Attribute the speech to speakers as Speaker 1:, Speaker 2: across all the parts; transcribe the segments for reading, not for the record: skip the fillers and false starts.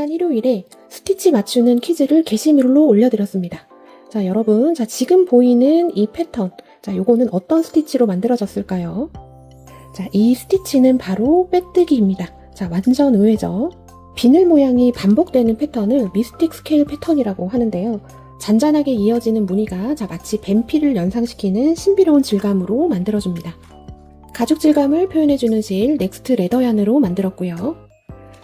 Speaker 1: 지난 일요일에 스티치 맞추는 퀴즈를 게시물로 올려드렸습니다. 자, 여러분, 지금 보이는 이 패턴, 요거는 어떤 스티치로 만들어졌을까요? 자, 이 스티치는 바로 빼뜨기입니다. 자, 완전 의외죠? 비늘 모양이 반복되는 패턴을 미스틱 스케일 패턴이라고 하는데요. 잔잔하게 이어지는 무늬가 마치 뱀피를 연상시키는 신비로운 질감으로 만들어줍니다. 가죽 질감을 표현해주는 실 넥스트 레더얀으로 만들었고요.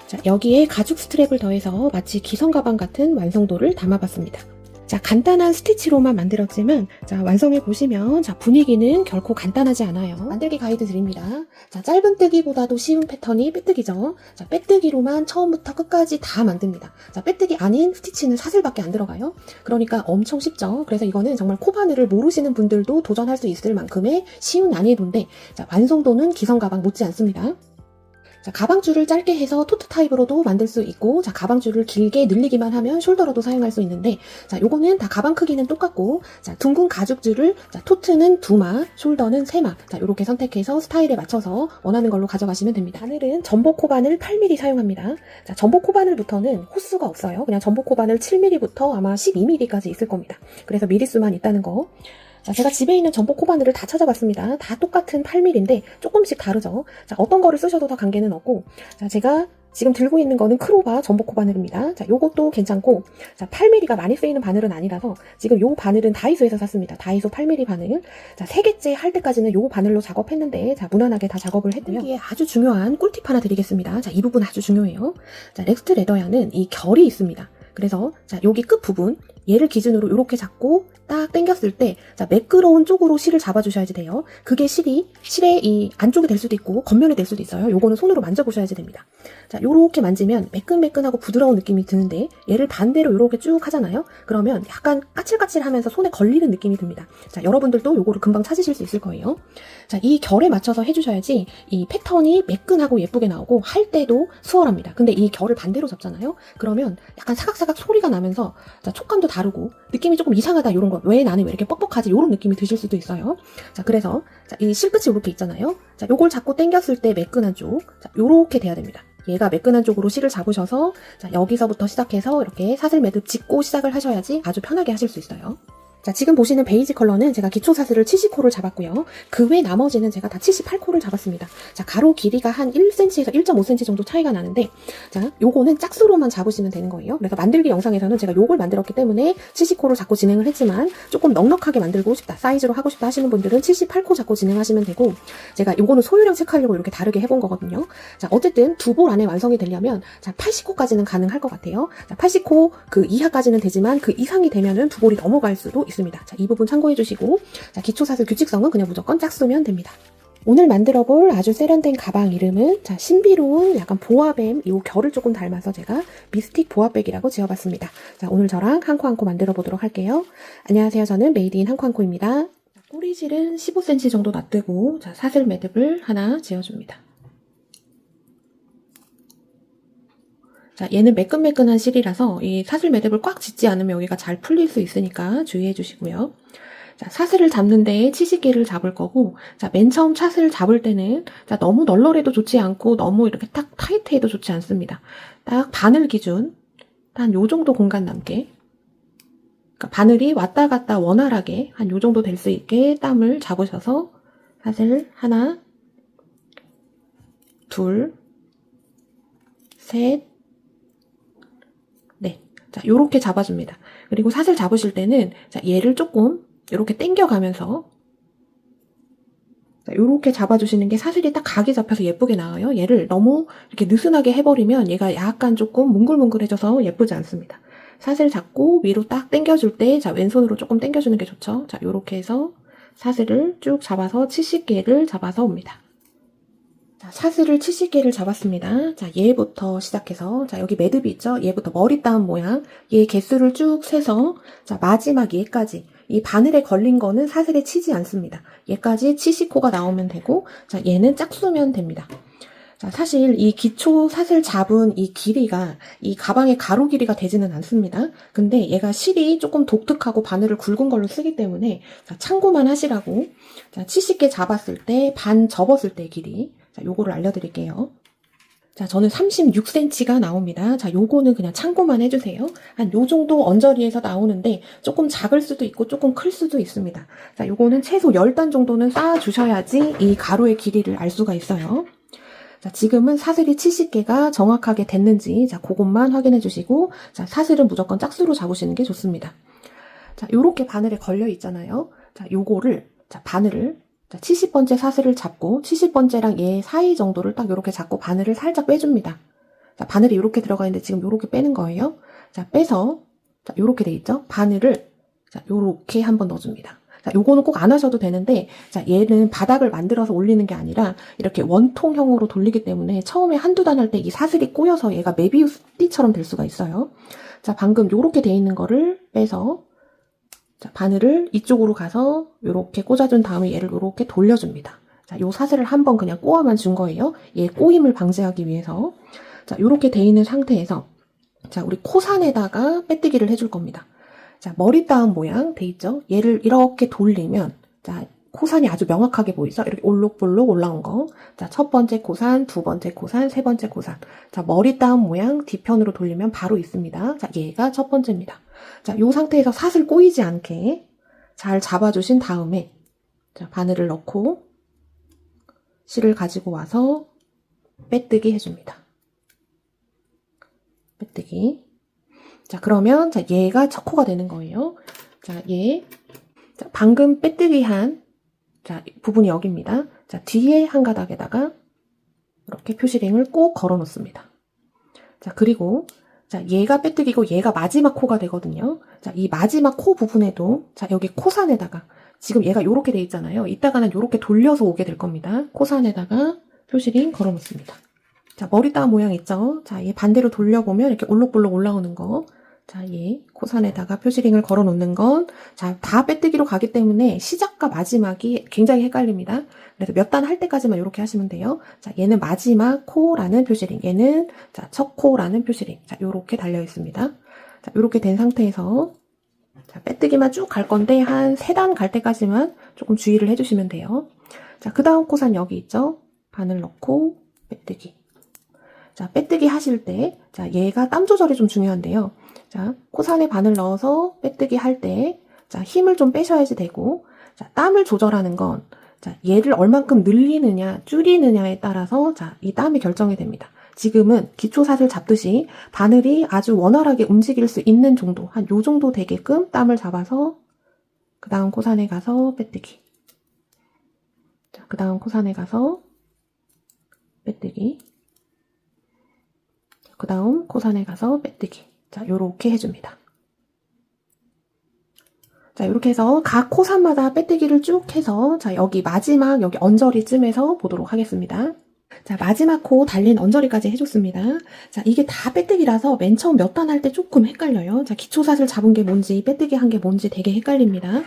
Speaker 1: 자, 여기에 가죽 스트랩을 더해서 마치 기성 가방 같은 완성도를 담아봤습니다. 자, 간단한 스티치로만 만들었지만 완성해 보시면 분위기는 결코 간단하지 않아요. 만들기 가이드 드립니다. 자, 짧은뜨기보다도 쉬운 패턴이 빼뜨기죠. 자, 빼뜨기로만 처음부터 끝까지 다 만듭니다. 자, 빼뜨기 아닌 스티치는 사슬밖에 안 들어가요. 그러니까 엄청 쉽죠. 그래서 이거는 정말 코바늘을 모르시는 분들도 도전할 수 있을 만큼의 쉬운 난이도인데, 완성도는 기성 가방 못지 않습니다. 자, 가방줄을 짧게 해서 토트 타입으로도 만들 수 있고, 가방줄을 길게 늘리기만 하면 숄더로도 사용할 수 있는데, 요거는 다 가방 크기는 똑같고, 둥근 가죽줄을, 토트는 2마, 숄더는 3마, 요렇게 선택해서 스타일에 맞춰서 원하는 걸로 가져가시면 됩니다. 바늘은 전복 코바늘 8mm 사용합니다. 자, 전복 코바늘부터는 호수가 없어요. 그냥 전복 코바늘 7mm부터 아마 12mm까지 있을 겁니다. 그래서 미리수만 있다는 거. 자, 제가 집에 있는 전복 코바늘을 다 찾아봤습니다. 다 똑같은 8mm인데 조금씩 다르죠. 자, 어떤 거를 쓰셔도 다 관계는 없고, 자, 제가 지금 들고 있는 거는 크로바 전복 코바늘입니다. 자, 요것도 괜찮고, 자, 8mm가 많이 쓰이는 바늘은 아니라서 지금 요 바늘은 다이소에서 샀습니다. 다이소 8mm 바늘. 자, 3개째 할 때까지는 요 바늘로 작업했는데, 자, 무난하게 다 작업을 했고요. 여기에 아주 중요한 꿀팁 하나 드리겠습니다. 자, 이 부분 아주 중요해요. 자, 넥스트 레더야는 이 결이 있습니다. 그래서 자, 여기 끝 부분 얘를 기준으로 이렇게 잡고 딱 당겼을 때, 자, 매끄러운 쪽으로 실을 잡아주셔야지 돼요. 그게 실의 이 안쪽이 될 수도 있고 겉면이 될 수도 있어요. 요거는 손으로 만져보셔야지 됩니다. 자, 요렇게 만지면 매끈매끈하고 부드러운 느낌이 드는데, 얘를 반대로 요렇게 쭉 하잖아요. 그러면 약간 까칠까칠하면서 손에 걸리는 느낌이 듭니다. 자, 여러분들도 요거를 금방 찾으실 수 있을 거예요. 자, 이 결에 맞춰서 해주셔야지 이 패턴이 매끈하고 예쁘게 나오고 할 때도 수월합니다. 근데 이 결을 반대로 잡잖아요. 그러면 약간 사각사각 소리가 나면서, 자, 촉감도 다르고 느낌이 조금 이상하다, 요런 거. 왜 나는 왜 이렇게 뻑뻑하지? 요런 느낌이 드실 수도 있어요. 자, 그래서 자, 이 실끝이 이렇게 있잖아요. 자, 요걸 잡고 당겼을 때 매끈한 쪽, 자, 요렇게 돼야 됩니다. 얘가 매끈한 쪽으로 실을 잡으셔서, 자, 여기서부터 시작해서 이렇게 사슬 매듭 짚고 시작을 하셔야지 아주 편하게 하실 수 있어요. 자, 지금 보시는 베이지 컬러는 제가 기초 사슬을 70코를 잡았고요. 그 외 나머지는 제가 다 78코를 잡았습니다. 자, 가로 길이가 한 1cm에서 1.5cm 정도 차이가 나는데, 자, 요거는 짝수로만 잡으시면 되는 거예요. 그래서 만들기 영상에서는 제가 요걸 만들었기 때문에 70코를 잡고 진행을 했지만, 조금 넉넉하게 만들고 싶다, 사이즈로 하고 싶다 하시는 분들은 78코 잡고 진행하시면 되고, 제가 요거는 소유량 체크하려고 이렇게 다르게 해본 거거든요. 자, 어쨌든 두 볼 안에 완성이 되려면, 자, 80코까지는 가능할 것 같아요. 자, 80코 그 이하까지는 되지만 그 이상이 되면은 두 볼이 넘어갈 수도 있습니다. 자, 이 부분 참고해 주시고, 자, 기초 사슬 규칙성은 그냥 무조건 짝수면 됩니다. 오늘 만들어 볼 아주 세련된 가방 이름은, 자, 신비로운 약간 보아뱀, 이 결을 조금 닮아서 제가 미스틱 보아백이라고 지어봤습니다. 자, 오늘 저랑 한 코 한 코 만들어 보도록 할게요. 안녕하세요. 저는 메이드인 한 코 한 코입니다. 꼬리실은 15cm 정도 놔두고, 자, 사슬 매듭을 하나 지어줍니다. 자, 얘는 매끈매끈한 실이라서 이 사슬 매듭을 꽉 짓지 않으면 여기가 잘 풀릴 수 있으니까 주의해 주시고요. 자, 사슬을 잡는 데에 치실기를 잡을 거고, 자, 맨 처음 차슬을 잡을 때는, 자, 너무 널널해도 좋지 않고 너무 이렇게 딱 타이트해도 좋지 않습니다. 딱 바늘 기준, 한 요 정도 공간 남게, 그러니까 바늘이 왔다 갔다 원활하게 한 요 정도 될 수 있게 땀을 잡으셔서 사슬 하나, 둘, 셋, 네. 자, 요렇게 잡아줍니다. 그리고 사슬 잡으실 때는, 자, 얘를 조금 요렇게 당겨가면서, 자, 요렇게 잡아주시는 게 사슬이 딱 각이 잡혀서 예쁘게 나와요. 얘를 너무 이렇게 느슨하게 해버리면 얘가 약간 조금 뭉글뭉글해져서 예쁘지 않습니다. 사슬 잡고 위로 딱 당겨줄 때, 자, 왼손으로 조금 당겨주는 게 좋죠. 자, 요렇게 해서 사슬을 쭉 잡아서 70개를 잡아서 옵니다. 자, 사슬을 70개를 잡았습니다. 자, 얘부터 시작해서, 자, 여기 매듭이 있죠? 얘부터 머리 따은 모양, 얘 개수를 쭉 세서, 자, 마지막 얘까지, 이 바늘에 걸린 거는 사슬에 치지 않습니다. 얘까지 70코가 나오면 되고, 자, 얘는 짝수면 됩니다. 자, 사실 이 기초 사슬 잡은 이 길이가 이 가방의 가로 길이가 되지는 않습니다. 근데 얘가 실이 조금 독특하고 바늘을 굵은 걸로 쓰기 때문에, 자, 참고만 하시라고, 자, 70개 잡았을 때 반 접었을 때 길이, 자, 요거를 알려드릴게요. 자, 저는 36cm가 나옵니다. 자, 요거는 그냥 참고만 해주세요. 한 요 정도 언저리에서 나오는데 조금 작을 수도 있고 조금 클 수도 있습니다. 자, 요거는 최소 10단 정도는 쌓아주셔야지 이 가로의 길이를 알 수가 있어요. 자, 지금은 사슬이 70개가 정확하게 됐는지, 자, 그것만 확인해 주시고, 자, 사슬은 무조건 짝수로 잡으시는 게 좋습니다. 자, 요렇게 바늘에 걸려 있잖아요. 자, 요거를, 자, 바늘을, 자, 70번째 사슬을 잡고 70번째랑 얘 사이 정도를 딱 요렇게 잡고 바늘을 살짝 빼줍니다. 자, 바늘이 요렇게 들어가 있는데 지금 요렇게 빼는 거예요. 자, 빼서 자, 요렇게 돼 있죠? 바늘을 자, 요렇게 한번 넣어줍니다. 자, 요거는 꼭 안 하셔도 되는데 자, 얘는 바닥을 만들어서 올리는 게 아니라 이렇게 원통형으로 돌리기 때문에 처음에 한두 단 할 때 이 사슬이 꼬여서 얘가 메비우스 띠처럼 될 수가 있어요. 자, 방금 요렇게 돼 있는 거를 빼서 자, 바늘을 이쪽으로 가서 요렇게 꽂아준 다음에 얘를 요렇게 돌려줍니다. 자, 요 사슬을 한번 그냥 꼬아만 준 거예요. 얘 꼬임을 방지하기 위해서. 자, 요렇게 돼 있는 상태에서 자, 우리 코산에다가 빼뜨기를 해줄 겁니다. 자, 머리 따은 모양 돼 있죠? 얘를 이렇게 돌리면 자, 코산이 아주 명확하게 보이죠? 이렇게 올록볼록 올라온 거. 자, 첫 번째 코산, 두 번째 코산, 세 번째 코산. 자, 머리 따은 모양 뒤편으로 돌리면 바로 있습니다. 자, 얘가 첫 번째입니다. 자, 요 상태에서 사슬 꼬이지 않게 잘 잡아주신 다음에 자, 바늘을 넣고 실을 가지고 와서 빼뜨기 해줍니다. 빼뜨기. 자, 그러면 자, 얘가 첫 코가 되는 거예요. 자, 얘. 자, 방금 빼뜨기 한 자, 부분이 여기입니다. 자, 뒤에 한 가닥에다가 이렇게 표시링을 꼭 걸어 놓습니다. 자, 그리고 자, 얘가 빼뜨기고 얘가 마지막 코가 되거든요. 자, 이 마지막 코 부분에도 자, 여기 코산에다가 지금 얘가 요렇게 돼 있잖아요. 이따가는 요렇게 돌려서 오게 될 겁니다. 코산에다가 표시링 걸어 놓습니다. 자, 머리 따은 모양 있죠? 자, 얘 반대로 돌려보면 이렇게 올록볼록 올라오는 거. 자, 얘 코산에다가 표시링을 걸어 놓는 건 자, 다 빼뜨기로 가기 때문에 시작과 마지막이 굉장히 헷갈립니다. 그래서 몇 단 할 때까지만 이렇게 하시면 돼요. 자, 얘는 마지막 코라는 표시링, 얘는 자, 첫 코라는 표시링. 자, 요렇게 달려 있습니다. 자, 요렇게 된 상태에서 자, 빼뜨기만 쭉 갈 건데 한 3단 갈 때까지만 조금 주의를 해주시면 돼요. 자, 그 다음 코산 여기 있죠? 바늘 넣고 빼뜨기. 자, 빼뜨기 하실 때 자, 얘가 땀 조절이 좀 중요한데요. 자, 코산에 바늘 넣어서 빼뜨기 할 때, 자, 힘을 좀 빼셔야지 되고, 자, 땀을 조절하는 건, 자, 얘를 얼만큼 늘리느냐, 줄이느냐에 따라서, 자, 이 땀이 결정이 됩니다. 지금은 기초사슬 잡듯이 바늘이 아주 원활하게 움직일 수 있는 정도, 한 요 정도 되게끔 땀을 잡아서, 그 다음 코산에 가서 빼뜨기. 자, 그 다음 코산에 가서 빼뜨기. 그 다음 코산에 가서 빼뜨기. 자, 요렇게 해줍니다. 자, 이렇게 해서 각 코산마다 빼뜨기를 쭉 해서 자, 여기 마지막 여기 언저리쯤에서 보도록 하겠습니다. 자, 마지막 코 달린 언저리까지 해줬습니다. 자, 이게 다 빼뜨기라서 맨 처음 몇 단 할 때 조금 헷갈려요. 자, 기초사슬 잡은 게 뭔지 빼뜨기 한 게 뭔지 되게 헷갈립니다.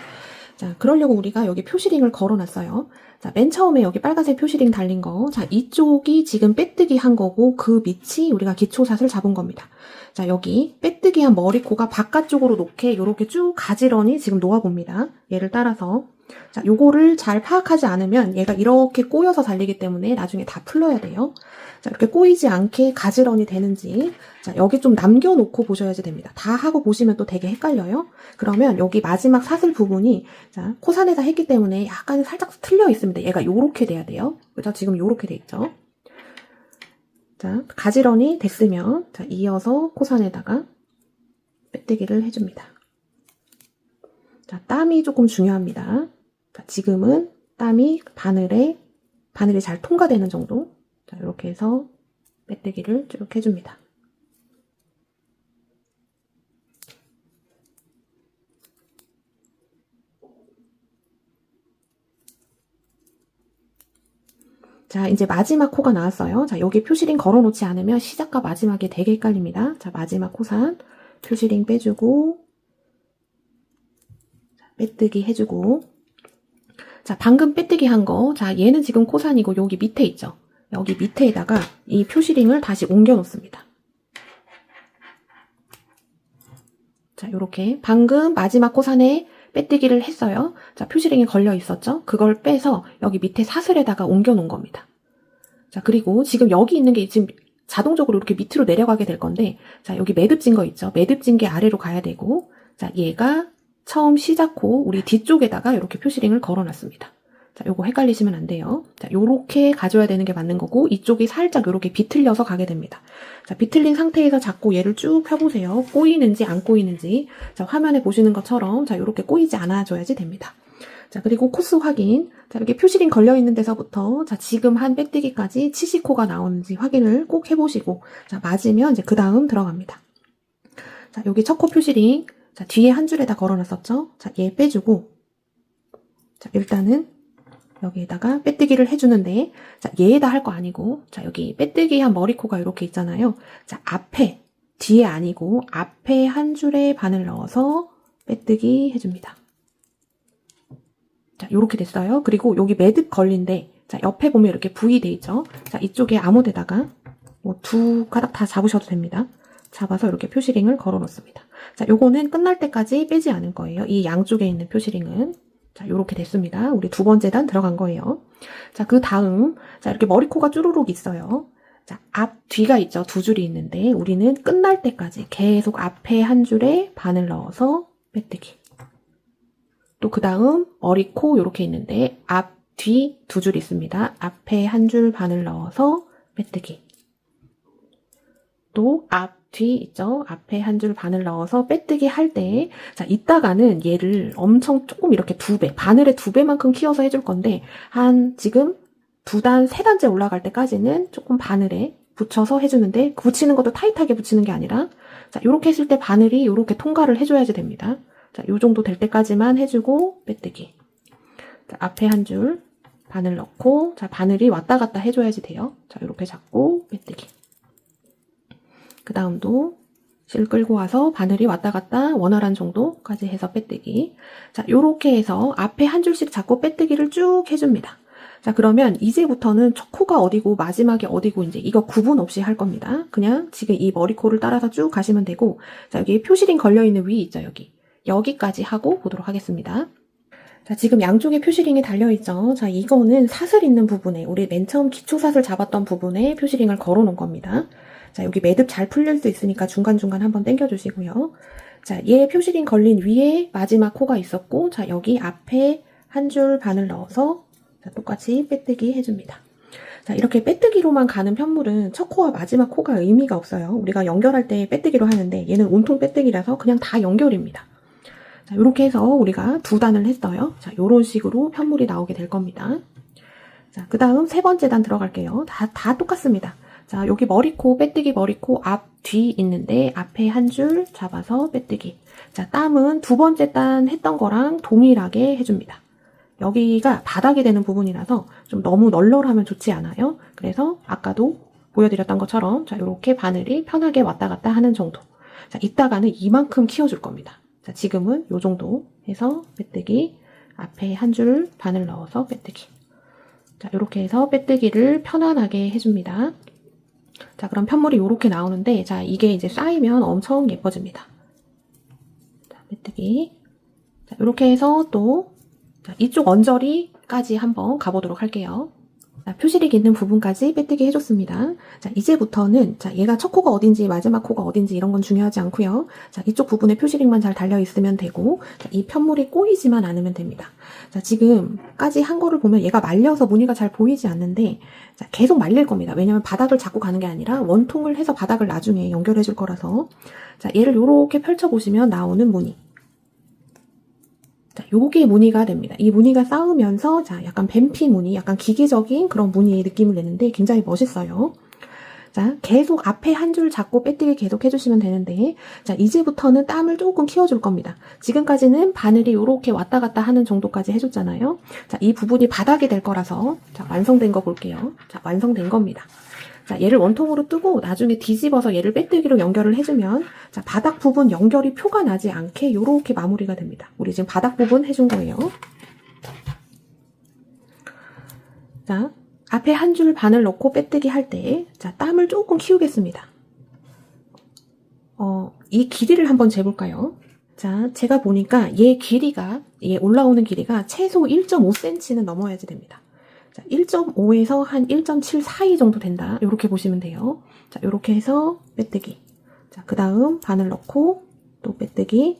Speaker 1: 자, 그러려고 우리가 여기 표시링을 걸어놨어요. 자, 맨 처음에 여기 빨간색 표시링 달린 거. 자, 이쪽이 지금 빼뜨기 한 거고 그 밑이 우리가 기초사슬 잡은 겁니다. 자, 여기 빼뜨기 한 머리코가 바깥쪽으로 놓게 요렇게 쭉 가지런히 지금 놓아봅니다. 얘를 따라서. 자, 요거를 잘 파악하지 않으면 얘가 이렇게 꼬여서 달리기 때문에 나중에 다 풀러야 돼요. 자, 이렇게 꼬이지 않게 가지런히 되는지. 자, 여기 좀 남겨놓고 보셔야지 됩니다. 다 하고 보시면 또 되게 헷갈려요. 그러면 여기 마지막 사슬 부분이 자, 코산에다 했기 때문에 약간 살짝 틀려 있습니다. 얘가 요렇게 돼야 돼요. 그죠? 지금 요렇게 돼 있죠. 자, 가지런히 됐으면 자, 이어서 코산에다가 빼뜨기를 해줍니다. 자, 땀이 조금 중요합니다. 자, 지금은 땀이 바늘이 잘 통과되는 정도. 자, 이렇게 해서 빼뜨기를 쭉 해줍니다. 자, 이제 마지막 코가 나왔어요. 자, 여기 표시링 걸어놓지 않으면 시작과 마지막에 되게 헷갈립니다. 자, 마지막 코산 표시링 빼주고 자, 빼뜨기 해주고 자, 방금 빼뜨기 한 거. 자, 얘는 지금 코산이고 여기 밑에 있죠. 여기 밑에다가 이 표시링을 다시 옮겨 놓습니다. 자, 요렇게 방금 마지막 코산에 빼뜨기를 했어요. 자, 표시링이 걸려 있었죠? 그걸 빼서 여기 밑에 사슬에다가 옮겨 놓은 겁니다. 자, 그리고 지금 여기 있는 게 지금 자동적으로 이렇게 밑으로 내려가게 될 건데, 자, 여기 매듭진 거 있죠? 매듭진 게 아래로 가야 되고, 자, 얘가 처음 시작호 우리 뒤쪽에다가 이렇게 표시링을 걸어놨습니다. 자, 요거 헷갈리시면 안 돼요. 자, 요렇게 가져야 되는 게 맞는 거고, 이쪽이 살짝 요렇게 비틀려서 가게 됩니다. 자, 비틀린 상태에서 잡고 얘를 쭉 펴보세요. 꼬이는지 안 꼬이는지. 자, 화면에 보시는 것처럼, 자, 요렇게 꼬이지 않아줘야지 됩니다. 자, 그리고 코스 확인. 자, 이렇게 표시링 걸려있는 데서부터, 자, 지금 한 빼뜨기까지 치시코가 나오는지 확인을 꼭 해보시고, 자, 맞으면 이제 그 다음 들어갑니다. 자, 여기 첫 코 표시링. 자, 뒤에 한 줄에다 걸어놨었죠? 자, 얘 빼주고, 자, 일단은 여기에다가 빼뜨기를 해주는데, 자, 얘에다 할 거 아니고, 자, 여기 빼뜨기 한 머리코가 이렇게 있잖아요. 자, 앞에, 뒤에 아니고, 앞에 한 줄에 바늘 넣어서 빼뜨기 해줍니다. 자, 요렇게 됐어요. 그리고 여기 매듭 걸린데, 자, 옆에 보면 이렇게 V 돼 있죠? 자, 이쪽에 아무 데다가 뭐 두 가닥 다 잡으셔도 됩니다. 잡아서 이렇게 표시링을 걸어 놓습니다. 자, 요거는 끝날 때까지 빼지 않을 거예요. 이 양쪽에 있는 표시링은. 자, 요렇게 됐습니다. 우리 두 번째 단 들어간 거예요. 자, 그 다음, 자, 이렇게 머리코가 쭈루룩 있어요. 자, 앞, 뒤가 있죠. 두 줄이 있는데, 우리는 끝날 때까지 계속 앞에 한 줄에 바늘 넣어서 빼뜨기. 또 그 다음, 머리코 요렇게 있는데, 앞, 뒤 두 줄 있습니다. 앞에 한 줄 바늘 넣어서 빼뜨기. 또 앞, 뒤 있죠? 앞에 한 줄 바늘 넣어서 빼뜨기 할 때, 자, 이따가는 얘를 엄청 조금 이렇게 2배, 바늘의 2배만큼 키워서 해줄 건데, 지금 2단, 3단째 올라갈 때까지는 조금 바늘에 붙여서 해주는데, 붙이는 것도 타이트하게 붙이는 게 아니라, 자, 요렇게 했을 때 바늘이 요렇게 통과를 해줘야지 됩니다. 자, 요 정도 될 때까지만 해주고, 빼뜨기. 자, 앞에 한 줄 바늘 넣고, 자, 바늘이 왔다 갔다 해줘야지 돼요. 자, 요렇게 잡고, 빼뜨기. 그 다음도 실 끌고 와서 바늘이 왔다 갔다 원활한 정도까지 해서 빼뜨기. 자, 요렇게 해서 앞에 한 줄씩 잡고 빼뜨기를 쭉 해줍니다. 자, 그러면 이제부터는 첫 코가 어디고 마지막에 어디고 이제 이거 구분 없이 할 겁니다. 그냥 지금 이 머리코를 따라서 쭉 가시면 되고, 자, 여기 표시링 걸려있는 위 있죠, 여기. 여기까지 하고 보도록 하겠습니다. 자, 지금 양쪽에 표시링이 달려있죠. 자, 이거는 사슬 있는 부분에, 우리 맨 처음 기초사슬 잡았던 부분에 표시링을 걸어 놓은 겁니다. 자, 여기 매듭 잘 풀릴 수 있으니까 중간중간 한번 당겨주시고요. 자, 얘 표시링 걸린 위에 마지막 코가 있었고, 자, 여기 앞에 한 줄 바늘 넣어서, 자, 똑같이 빼뜨기 해줍니다. 자, 이렇게 빼뜨기로만 가는 편물은 첫 코와 마지막 코가 의미가 없어요. 우리가 연결할 때 빼뜨기로 하는데, 얘는 온통 빼뜨기라서 그냥 다 연결입니다. 자, 요렇게 해서 우리가 2단을 했어요. 자, 요런 식으로 편물이 나오게 될 겁니다. 자, 그 다음 3번째 단 들어갈게요. 다 똑같습니다. 자, 여기 머리코, 빼뜨기 머리코 앞, 뒤 있는데 앞에 한 줄 잡아서 빼뜨기. 자, 땀은 2번째 단 했던 거랑 동일하게 해줍니다. 여기가 바닥이 되는 부분이라서 좀 너무 널널하면 좋지 않아요. 그래서 아까도 보여드렸던 것처럼 자, 이렇게 바늘이 편하게 왔다 갔다 하는 정도. 자, 이따가는 이만큼 키워줄 겁니다. 자, 지금은 요 정도 해서 빼뜨기, 앞에 한 줄 바늘 넣어서 빼뜨기. 자, 이렇게 해서 빼뜨기를 편안하게 해줍니다. 자, 그럼 편물이 이렇게 나오는데, 자, 이게 이제 쌓이면 엄청 예뻐집니다. 자, 빼뜨기. 자, 이렇게 해서 또, 자, 이쪽 언저리까지 한번 가보도록 할게요. 자, 표시릭 있는 부분까지 빼뜨기 해줬습니다. 자, 이제부터는, 자, 얘가 첫 코가 어딘지, 마지막 코가 어딘지 이런 건 중요하지 않고요. 자, 이쪽 부분에 표시릭만 잘 달려있으면 되고, 자, 이 편물이 꼬이지만 않으면 됩니다. 자, 지금까지 한 거를 보면 얘가 말려서 무늬가 잘 보이지 않는데, 자, 계속 말릴 겁니다. 왜냐면 바닥을 잡고 가는 게 아니라 원통을 해서 바닥을 나중에 연결해 줄 거라서. 자, 얘를 요렇게 펼쳐보시면 나오는 무늬. 자, 요게 무늬가 됩니다. 이 무늬가 쌓으면서, 자, 약간 뱀피 무늬, 약간 기계적인 그런 무늬의 느낌을 내는데 굉장히 멋있어요. 자, 계속 앞에 한 줄 잡고 빼뜨기 계속 해주시면 되는데, 자, 이제부터는 땀을 조금 키워줄 겁니다. 지금까지는 바늘이 요렇게 왔다 갔다 하는 정도까지 해줬잖아요. 자, 이 부분이 바닥이 될 거라서, 자, 완성된 거 볼게요. 자, 완성된 겁니다. 자, 얘를 원통으로 뜨고 나중에 뒤집어서 얘를 빼뜨기로 연결을 해주면, 자, 바닥 부분 연결이 표가 나지 않게 요렇게 마무리가 됩니다. 우리 지금 바닥 부분 해준 거예요. 자, 앞에 한 줄 바늘 넣고 빼뜨기 할 때, 자, 땀을 조금 키우겠습니다. 이 길이를 한번 재볼까요? 자, 제가 보니까 얘 길이가, 얘 올라오는 길이가 최소 1.5cm는 넘어야지 됩니다. 자, 1.5에서 한 1.7 사이 정도 된다. 이렇게 보시면 돼요. 자, 이렇게 해서 빼뜨기. 자, 그 다음 바늘 넣고 또 빼뜨기.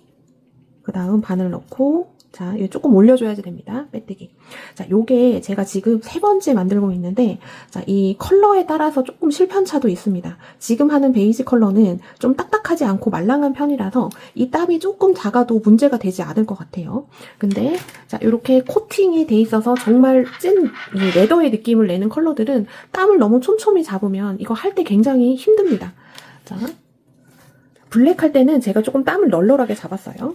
Speaker 1: 그 다음 바늘 넣고 자, 이거 조금 올려줘야지 됩니다. 빼뜨기. 자, 요게 제가 지금 3번째 만들고 있는데, 자, 이 컬러에 따라서 조금 실편차도 있습니다. 지금 하는 베이지 컬러는 좀 딱딱하지 않고 말랑한 편이라서 이 땀이 조금 작아도 문제가 되지 않을 것 같아요. 근데, 자, 이렇게 코팅이 돼 있어서 정말 찐 이 레더의 느낌을 내는 컬러들은 땀을 너무 촘촘히 잡으면 이거 할 때 굉장히 힘듭니다. 자, 블랙 할 때는 제가 조금 땀을 널널하게 잡았어요.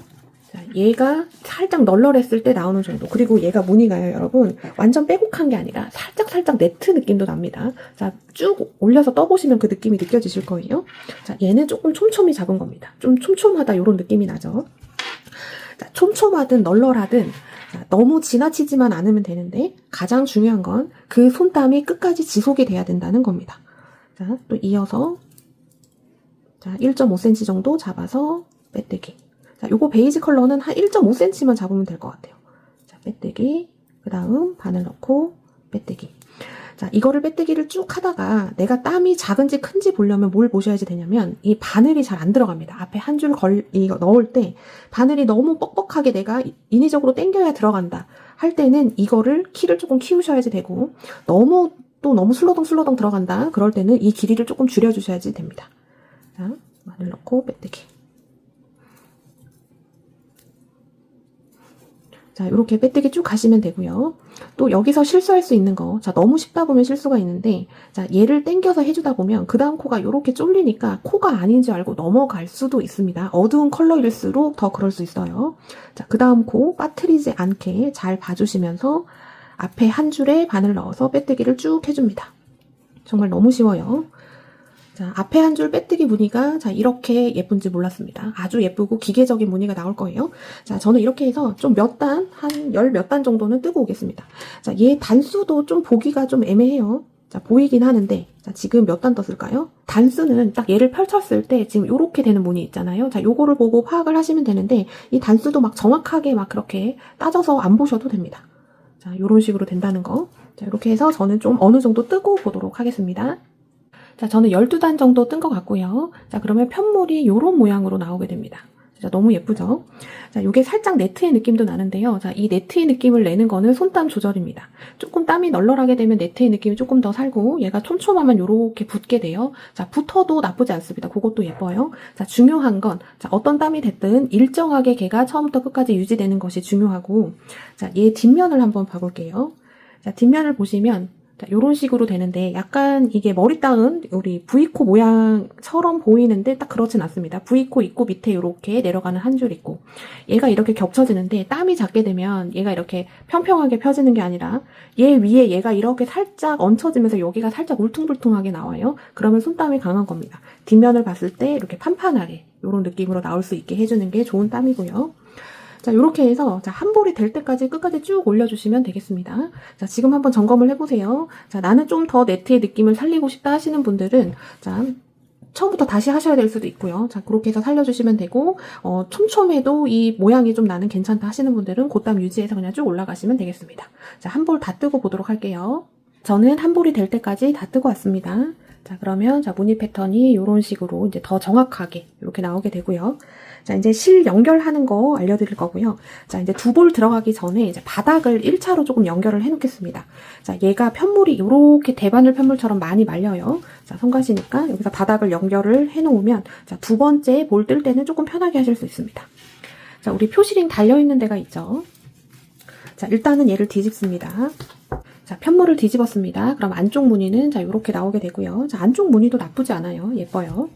Speaker 1: 자, 얘가 살짝 널널했을 때 나오는 정도. 그리고 얘가 무늬가요, 여러분. 완전 빼곡한 게 아니라 살짝 네트 느낌도 납니다. 자, 쭉 올려서 떠보시면 그 느낌이 느껴지실 거예요. 자, 얘는 조금 촘촘히 잡은 겁니다. 좀 촘촘하다 이런 느낌이 나죠. 자, 촘촘하든 널널하든 자, 너무 지나치지만 않으면 되는데 가장 중요한 건 그 손땀이 끝까지 지속이 돼야 된다는 겁니다. 자, 또 이어서 자, 1.5cm 정도 잡아서 빼뜨기. 자, 요거 베이지 컬러는 한 1.5cm만 잡으면 될 것 같아요. 자, 빼뜨기. 그 다음 바늘 넣고 빼뜨기. 자, 이거를 빼뜨기를 쭉 하다가 내가 땀이 작은지 큰지 보려면 뭘 보셔야지 되냐면 이 바늘이 잘 안 들어갑니다. 앞에 한 줄 이거 넣을 때 바늘이 너무 뻑뻑하게 내가 인위적으로 당겨야 들어간다 할 때는 이거를 키를 조금 키우셔야지 되고 너무 술렁술렁 들어간다 그럴 때는 이 길이를 조금 줄여주셔야지 됩니다. 자, 마늘 넣고 빼뜨기. 자, 이렇게 빼뜨기 쭉 가시면 되고요. 또 여기서 실수할 수 있는 거, 자, 너무 쉽다 보면 실수가 있는데, 자, 얘를 당겨서 해주다 보면 그 다음 코가 이렇게 쫄리니까 코가 아닌 줄 알고 넘어갈 수도 있습니다. 어두운 컬러일수록 더 그럴 수 있어요. 자, 그 다음 코 빠뜨리지 않게 잘 봐주시면서 앞에 한 줄에 바늘 넣어서 빼뜨기를 쭉 해줍니다. 정말 너무 쉬워요. 자, 앞에 한 줄 빼뜨기 무늬가 자 이렇게 예쁜지 몰랐습니다. 아주 예쁘고 기계적인 무늬가 나올 거예요. 자, 저는 이렇게 해서 좀 몇 단, 한 10 몇 단 정도는 뜨고 오겠습니다. 자, 얘 단수도 좀 보기가 좀 애매해요. 자, 보이긴 하는데 자, 지금 몇 단 떴을까요? 단수는 딱 얘를 펼쳤을 때 지금 요렇게 되는 무늬 있잖아요. 자, 요거를 보고 파악을 하시면 되는데 이 단수도 막 정확하게 막 그렇게 따져서 안 보셔도 됩니다. 자, 요런 식으로 된다는 거. 자, 이렇게 해서 저는 좀 어느 정도 뜨고 보도록 하겠습니다. 자, 저는 12단 정도 뜬 것 같고요. 자, 그러면 편물이 요런 모양으로 나오게 됩니다. 진짜 너무 예쁘죠? 자, 요게 살짝 네트의 느낌도 나는데요. 자, 이 네트의 느낌을 내는 거는 손땀 조절입니다. 조금 땀이 널널하게 되면 네트의 느낌이 조금 더 살고 얘가 촘촘하면 요렇게 붙게 돼요. 자, 붙어도 나쁘지 않습니다. 그것도 예뻐요. 자, 중요한 건 자, 어떤 땀이 됐든 일정하게 걔가 처음부터 끝까지 유지되는 것이 중요하고 자, 얘 뒷면을 한번 봐볼게요. 자, 뒷면을 보시면 자, 요런 식으로 되는데 약간 이게 머리 따은 우리 V코 모양처럼 보이는데 딱 그렇진 않습니다. V코 있고 밑에 요렇게 내려가는 한 줄 있고 얘가 이렇게 겹쳐지는데 땀이 작게 되면 얘가 이렇게 평평하게 펴지는 게 아니라 얘 위에 얘가 이렇게 살짝 얹혀지면서 여기가 살짝 울퉁불퉁하게 나와요. 그러면 손땀이 강한 겁니다. 뒷면을 봤을 때 이렇게 판판하게 요런 느낌으로 나올 수 있게 해주는 게 좋은 땀이고요. 자, 요렇게 해서, 자, 한 볼이 될 때까지 끝까지 쭉 올려주시면 되겠습니다. 자, 지금 한번 점검을 해보세요. 자, 나는 좀 더 네트의 느낌을 살리고 싶다 하시는 분들은, 자, 처음부터 다시 하셔야 될 수도 있고요. 자, 그렇게 해서 살려주시면 되고, 촘촘해도 이 모양이 좀 나는 괜찮다 하시는 분들은 그땀 유지해서 그냥 쭉 올라가시면 되겠습니다. 자, 한 볼 다 뜨고 보도록 할게요. 저는 한 볼이 될 때까지 다 뜨고 왔습니다. 자, 그러면 자, 무늬 패턴이 이런 식으로 이제 더 정확하게 이렇게 나오게 되고요. 자, 이제 실 연결하는 거 알려드릴 거고요. 자, 이제 두 볼 들어가기 전에 이제 바닥을 1차로 조금 연결을 해 놓겠습니다. 자, 얘가 편물이 이렇게 대바늘 편물처럼 많이 말려요. 자, 성가시니까 여기서 바닥을 연결을 해 놓으면 자, 두 번째 볼 뜰 때는 조금 편하게 하실 수 있습니다. 자, 우리 표시링 달려있는 데가 있죠. 자, 일단은 얘를 뒤집습니다. 자, 편물을 뒤집었습니다. 그럼 안쪽 무늬는 자, 요렇게 나오게 되고요. 자, 안쪽 무늬도 나쁘지 않아요. 예뻐요.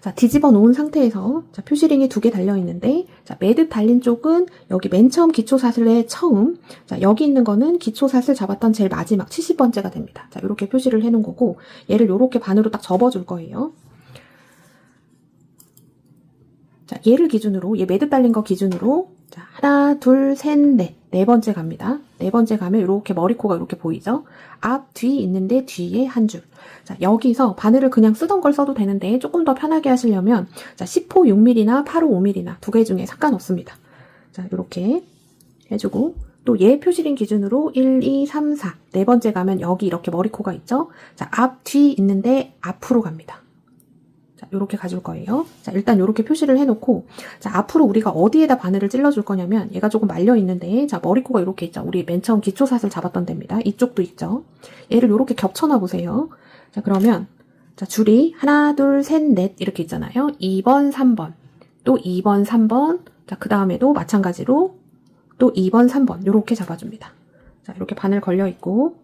Speaker 1: 자, 뒤집어 놓은 상태에서 자, 표시링이 2개 달려 있는데 자, 매듭 달린 쪽은 여기 맨 처음 기초사슬의 처음 자, 여기 있는 거는 기초사슬 잡았던 제일 마지막 70번째가 됩니다. 자, 요렇게 표시를 해 놓은 거고 얘를 요렇게 반으로 딱 접어 줄 거예요. 자, 얘를 기준으로 얘 매듭 달린 거 기준으로 자, 하나, 둘, 셋, 넷. 4번째 갑니다. 4번째 가면 이렇게 머리코가 이렇게 보이죠? 앞, 뒤 있는데 뒤에 한 줄. 자, 여기서 바늘을 그냥 쓰던 걸 써도 되는데 조금 더 편하게 하시려면 자, 10호 6mm나 8호 5mm나 두 개 중에 상관없습니다. 자, 이렇게 해주고 또 얘 표시링 기준으로 1, 2, 3, 4. 네 번째 가면 여기 이렇게 머리코가 있죠? 자, 앞, 뒤 있는데 앞으로 갑니다. 자, 요렇게 가줄 거예요. 자, 일단 요렇게 표시를 해놓고, 자, 앞으로 우리가 어디에다 바늘을 찔러줄 거냐면, 얘가 조금 말려 있는데, 자, 머리코가 이렇게 있죠. 우리 맨 처음 기초사슬 잡았던 데입니다. 이쪽도 있죠. 얘를 요렇게 겹쳐놔 보세요. 자, 그러면, 자, 줄이 하나, 둘, 셋, 넷 이렇게 있잖아요. 2번, 3번, 또 2번, 3번, 자, 그 다음에도 마찬가지로 또 2번, 3번 요렇게 잡아줍니다. 자, 이렇게 바늘 걸려 있고,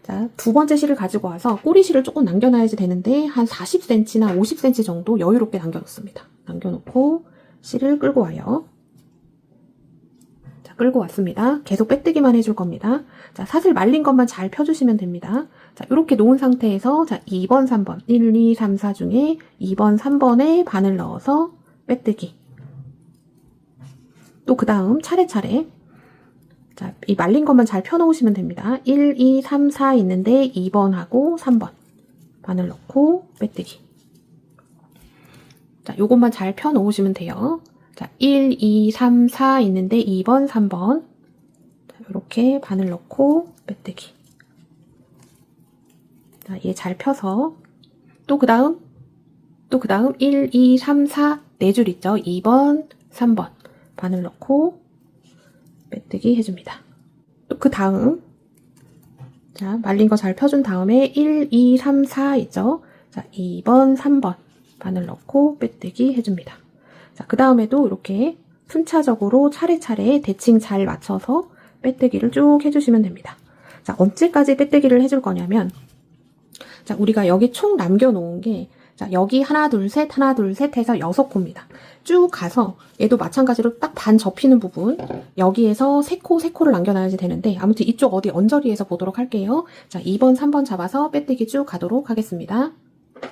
Speaker 1: 자, 두 번째 실을 가지고 와서 꼬리실을 조금 남겨놔야지 되는데 한 40cm나 50cm 정도 여유롭게 남겨놓습니다. 남겨놓고 실을 끌고 와요. 자, 끌고 왔습니다. 계속 빼뜨기만 해줄 겁니다. 자, 사슬 말린 것만 잘 펴주시면 됩니다. 자, 이렇게 놓은 상태에서 자, 2번, 3번, 1, 2, 3, 4 중에 2번, 3번에 바늘 넣어서 빼뜨기. 또 그 다음 차례차례 자, 이 말린 것만 잘 펴놓으시면 됩니다. 1, 2, 3, 4 있는데 2번하고 3번 바늘 넣고 빼뜨기. 자, 요것만 잘 펴놓으시면 돼요. 자, 1, 2, 3, 4 있는데 2번, 3번 자, 이렇게 바늘 넣고 빼뜨기. 자, 얘 잘 펴서 또 그 다음 1, 2, 3, 4 네 줄 있죠? 2번, 3번 바늘 넣고 빼뜨기 해줍니다. 또 그 다음 자, 말린 거 잘 펴준 다음에 1, 2, 3, 4 있죠? 자, 2번, 3번 바늘 넣고 빼뜨기 해줍니다. 자, 그 다음에도 이렇게 순차적으로 차례차례 대칭 잘 맞춰서 빼뜨기를 쭉 해주시면 됩니다. 자, 언제까지 빼뜨기를 해줄 거냐면 자, 우리가 여기 총 남겨놓은 게 자, 여기 하나, 둘, 셋 해서 6코입니다. 쭉 가서 얘도 마찬가지로 딱 반 접히는 부분 여기에서 3코를 남겨놔야지 되는데 아무튼 이쪽 어디 언저리에서 보도록 할게요. 자, 2번, 3번 잡아서 빼뜨기 쭉 가도록 하겠습니다.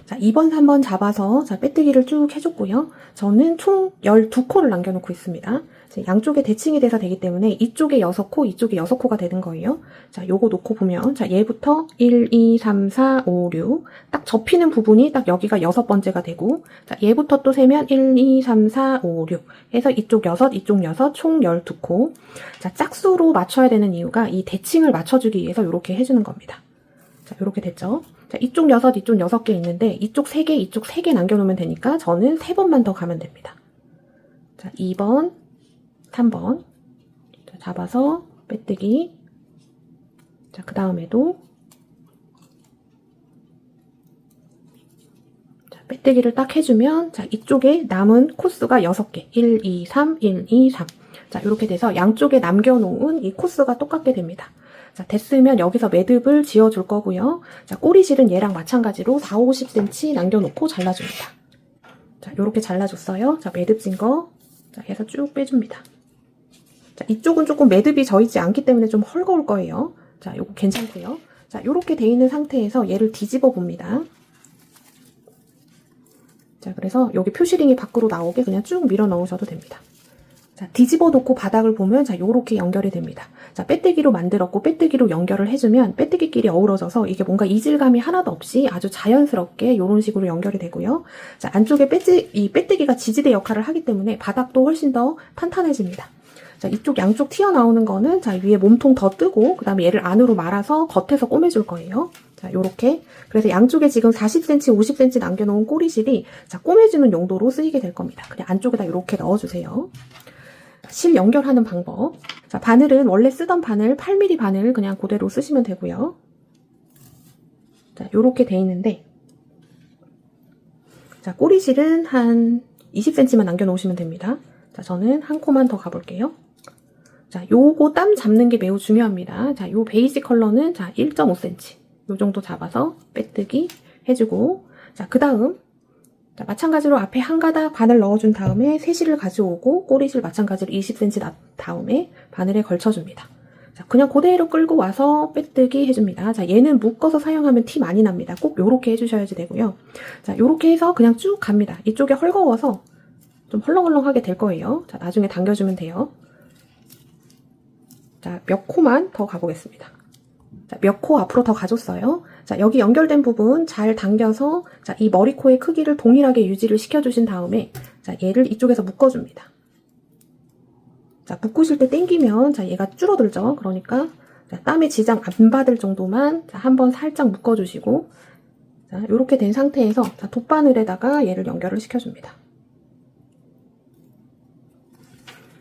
Speaker 1: 자, 2번, 3번 잡아서 자, 빼뜨기를 쭉 해줬고요. 저는 총 12코를 남겨놓고 있습니다. 양쪽에 대칭이 돼서 되기 때문에 이쪽에 6코, 이쪽에 6코가 되는 거예요. 자, 요거 놓고 보면 자, 얘부터 1, 2, 3, 4, 5, 6 딱 접히는 부분이 딱 여기가 6번째가 되고 자, 얘부터 또 세면 1, 2, 3, 4, 5, 6 해서 이쪽 6, 이쪽 6, 총 12코. 자, 짝수로 맞춰야 되는 이유가 이 대칭을 맞춰주기 위해서 이렇게 해주는 겁니다. 자, 이렇게 됐죠? 자, 이쪽 6, 이쪽 6개 있는데 이쪽 3개, 이쪽 3개 남겨놓으면 되니까 저는 3번만 더 가면 됩니다. 자, 2번, 3번 자, 잡아서 빼뜨기. 자, 그 다음에도 자, 빼뜨기를 딱 해주면 자, 이쪽에 남은 코스가 6개 1, 2, 3, 1, 2, 3 자, 이렇게 돼서 양쪽에 남겨놓은 이 코스가 똑같게 됩니다. 자, 됐으면 여기서 매듭을 지어줄 거고요. 자, 꼬리실은 얘랑 마찬가지로 4, 50cm 남겨놓고 잘라줍니다. 자, 요렇게 잘라줬어요. 자, 매듭 진 거 자, 해서 쭉 빼줍니다. 자, 이쪽은 조금 매듭이 져있지 않기 때문에 좀 헐거울 거예요. 자, 요거 괜찮고요. 자, 요렇게 돼 있는 상태에서 얘를 뒤집어 봅니다. 자, 그래서 여기 표시링이 밖으로 나오게 그냥 쭉 밀어 넣으셔도 됩니다. 자, 뒤집어 놓고 바닥을 보면 자, 요렇게 연결이 됩니다. 자, 빼뜨기로 만들었고 빼뜨기로 연결을 해주면 빼뜨기끼리 어우러져서 이게 뭔가 이질감이 하나도 없이 아주 자연스럽게 요런 식으로 연결이 되고요. 자, 안쪽에 이 빼뜨기가 지지대 역할을 하기 때문에 바닥도 훨씬 더 탄탄해집니다. 자, 이쪽 양쪽 튀어나오는 거는 자, 위에 몸통 더 뜨고 그 다음에 얘를 안으로 말아서 겉에서 꼬매줄 거예요. 자, 요렇게. 그래서 양쪽에 지금 40cm, 50cm 남겨놓은 꼬리실이 자, 꼬매주는 용도로 쓰이게 될 겁니다. 그냥 안쪽에다 이렇게 넣어주세요. 실 연결하는 방법. 자, 바늘은 원래 쓰던 바늘 8mm 바늘 그냥 그대로 쓰시면 되고요. 자, 요렇게 돼 있는데 자, 꼬리실은 한 20cm만 남겨놓으시면 됩니다. 자, 저는 한 코만 더 가볼게요. 자, 요거 땀 잡는 게 매우 중요합니다. 자, 요 베이지 컬러는 자, 1.5cm. 요 정도 잡아서 빼뜨기 해주고 자, 그 다음 자, 마찬가지로 앞에 한 가닥 바늘 넣어준 다음에 세실을 가져오고 꼬리실 마찬가지로 20cm 납 다음에 바늘에 걸쳐줍니다. 자, 그냥 그대로 끌고 와서 빼뜨기 해줍니다. 자, 얘는 묶어서 사용하면 티 많이 납니다. 꼭 요렇게 해주셔야지 되고요. 자, 요렇게 해서 그냥 쭉 갑니다. 이쪽에 헐거워서 좀 헐렁헐렁하게 될 거예요. 자, 나중에 당겨주면 돼요. 자, 몇 코만 더 가보겠습니다. 자, 몇 코 앞으로 더 가줬어요. 자, 여기 연결된 부분 잘 당겨서 자, 이 머리코의 크기를 동일하게 유지를 시켜주신 다음에 자, 얘를 이쪽에서 묶어줍니다. 자, 묶으실 때 당기면 자, 얘가 줄어들죠. 그러니까 자, 땀에 지장 안 받을 정도만 자, 한번 살짝 묶어주시고 자, 이렇게 된 상태에서 자, 돗바늘에다가 얘를 연결을 시켜줍니다.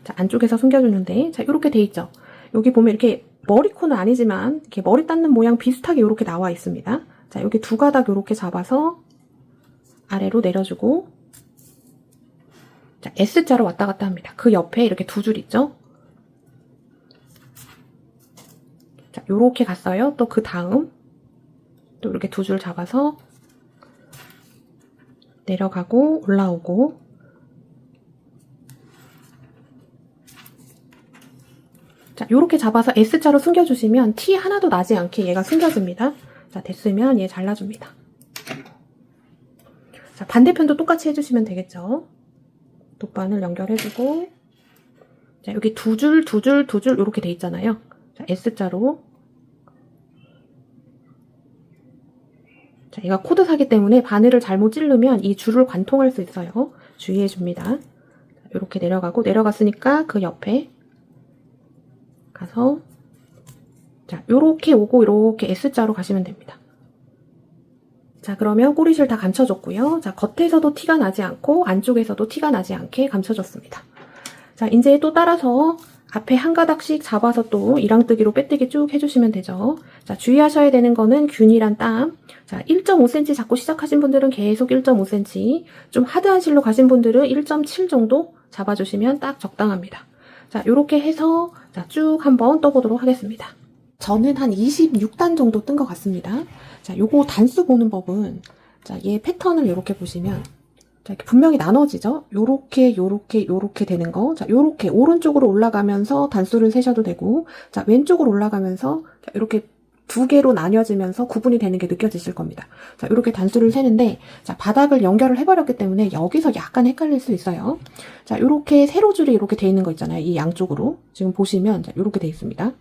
Speaker 1: 자, 안쪽에서 숨겨주는데 자, 이렇게 돼 있죠. 여기 보면 이렇게 머리코는 아니지만 이렇게 머리 닿는 모양 비슷하게 이렇게 나와 있습니다. 자, 여기 두 가닥 이렇게 잡아서 아래로 내려주고 자, S자로 왔다 갔다 합니다. 그 옆에 이렇게 두 줄 있죠? 자, 요렇게 갔어요. 또 그 다음 또 이렇게 두 줄 잡아서 내려가고 올라오고 자, 요렇게 잡아서 S자로 숨겨주시면 티 하나도 나지 않게 얘가 숨겨집니다. 자, 됐으면 얘 잘라줍니다. 자, 반대편도 똑같이 해주시면 되겠죠. 돗바늘 연결해주고 자, 여기 두 줄, 두 줄, 두 줄 이렇게 돼 있잖아요. 자, S자로 자, 얘가 코드사기 때문에 바늘을 잘못 찌르면 이 줄을 관통할 수 있어요. 주의해줍니다. 이렇게 내려가고 내려갔으니까 그 옆에 가서 자, 요렇게 오고 이렇게 S자로 가시면 됩니다. 자, 그러면 꼬리실 다 감춰줬고요. 자, 겉에서도 티가 나지 않고 안쪽에서도 티가 나지 않게 감춰줬습니다. 자, 이제 또 따라서 앞에 한 가닥씩 잡아서 또 이랑뜨기로 빼뜨기 쭉 해주시면 되죠. 자, 주의하셔야 되는 거는 균일한 땀. 자, 1.5cm 잡고 시작하신 분들은 계속 1.5cm, 좀 하드한 실로 가신 분들은 1.7 정도 잡아주시면 딱 적당합니다. 자, 요렇게 해서 자, 쭉 한번 떠보도록 하겠습니다. 저는 한 26단 정도 뜬 것 같습니다. 자, 요거 단수 보는 법은 자, 얘 패턴을 이렇게 보시면 자, 이렇게 분명히 나눠지죠? 요렇게, 요렇게, 요렇게 되는 거. 자, 요렇게 오른쪽으로 올라가면서 단수를 세셔도 되고, 자, 왼쪽으로 올라가면서 자, 이렇게 두 개로 나뉘어지면서 구분이 되는 게 느껴지실 겁니다. 자, 이렇게 단수를 세는데, 자, 바닥을 연결을 해버렸기 때문에 여기서 약간 헷갈릴 수 있어요. 자, 요렇게 세로줄이 이렇게 돼 있는 거 있잖아요. 이 양쪽으로. 지금 보시면, 자, 요렇게 돼 있습니다.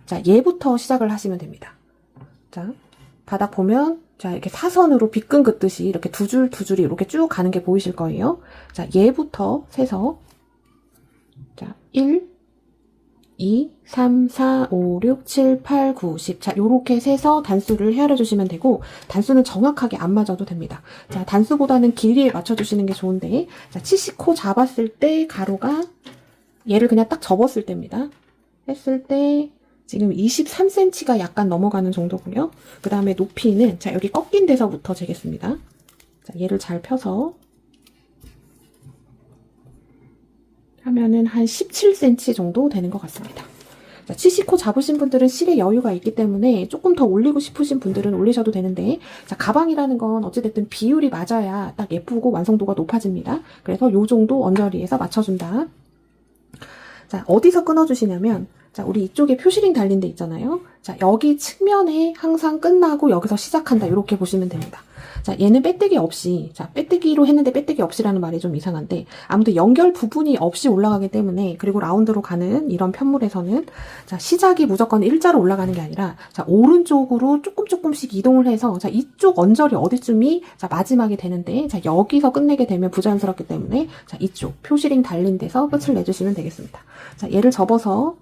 Speaker 1: 자, 얘부터 시작을 하시면 됩니다. 자, 바닥 보면, 자, 이렇게 사선으로 빗금 긋듯이 이렇게 두 줄, 두 줄이 이렇게 쭉 가는 게 보이실 거예요. 자, 얘부터 세서, 자, 1, 2, 3, 4, 5, 6, 7, 8, 9, 10. 자, 요렇게 세서 단수를 헤아려 주시면 되고, 단수는 정확하게 안 맞아도 됩니다. 자, 단수보다는 길이에 맞춰주시는 게 좋은데, 자, 70코 잡았을 때 가로가, 얘를 그냥 딱 접었을 때입니다. 했을 때, 지금 23cm가 약간 넘어가는 정도고요. 그 다음에 높이는 자, 여기 꺾인 데서부터 재겠습니다. 자, 얘를 잘 펴서 하면은 한 17cm 정도 되는 것 같습니다. 자, 70코 잡으신 분들은 실에 여유가 있기 때문에 조금 더 올리고 싶으신 분들은 올리셔도 되는데, 자, 가방이라는 건 어찌됐든 비율이 맞아야 딱 예쁘고 완성도가 높아집니다. 그래서 요 정도 언저리에서 맞춰준다. 자, 어디서 끊어주시냐면, 자, 우리 이쪽에 표시링 달린 데 있잖아요. 자, 여기 측면에 항상 끝나고 여기서 시작한다. 이렇게 보시면 됩니다. 자, 얘는 빼뜨기 없이, 자, 빼뜨기로 했는데 빼뜨기 없이라는 말이 좀 이상한데, 아무튼 연결 부분이 없이 올라가기 때문에, 그리고 라운드로 가는 이런 편물에서는, 자, 시작이 무조건 일자로 올라가는 게 아니라, 자, 오른쪽으로 조금씩 이동을 해서, 자, 이쪽 언저리 어디쯤이, 자, 마지막이 되는데, 자, 여기서 끝내게 되면 부자연스럽기 때문에, 자, 이쪽 표시링 달린 데서 끝을 내주시면 되겠습니다. 자, 얘를 접어서,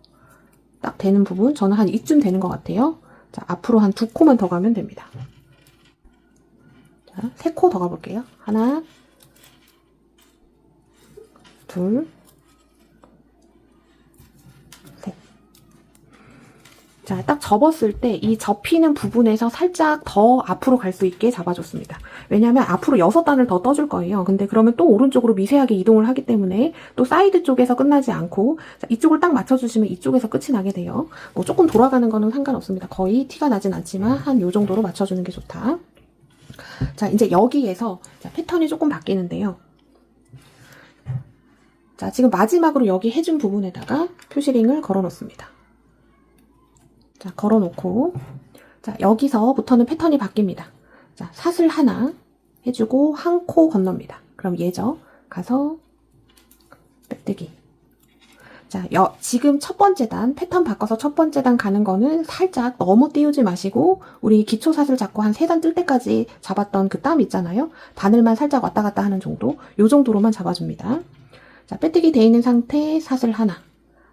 Speaker 1: 딱 되는 부분, 저는 한 이쯤 되는 것 같아요. 자, 앞으로 한 2코만 더 가면 됩니다. 자, 3코 더 가볼게요. 하나, 둘, 셋. 자, 딱 접었을 때 이 접히는 부분에서 살짝 더 앞으로 갈 수 있게 잡아줬습니다. 왜냐면 앞으로 6단을 더 떠줄 거예요. 근데 그러면 또 오른쪽으로 미세하게 이동을 하기 때문에 또 사이드 쪽에서 끝나지 않고, 자, 이쪽을 딱 맞춰주시면 이쪽에서 끝이 나게 돼요. 뭐 조금 돌아가는 거는 상관없습니다. 거의 티가 나진 않지만 한 요 정도로 맞춰주는 게 좋다. 자, 이제 여기에서 자, 패턴이 조금 바뀌는데요. 자, 지금 마지막으로 여기 해준 부분에다가 표시링을 걸어 놓습니다. 자, 걸어 놓고, 자, 여기서부터는 패턴이 바뀝니다. 자, 사슬 하나 해주고 한 코 건넙니다. 그럼 얘죠. 가서 빼뜨기. 자, 지금 첫 번째 단, 패턴 바꿔서 첫 번째 단 가는 거는 살짝 너무 띄우지 마시고, 우리 기초 사슬 잡고 한 3단 뜰 때까지 잡았던 그 땀 있잖아요. 바늘만 살짝 왔다 갔다 하는 정도, 요 정도로만 잡아줍니다. 자, 빼뜨기 돼 있는 상태 사슬 하나.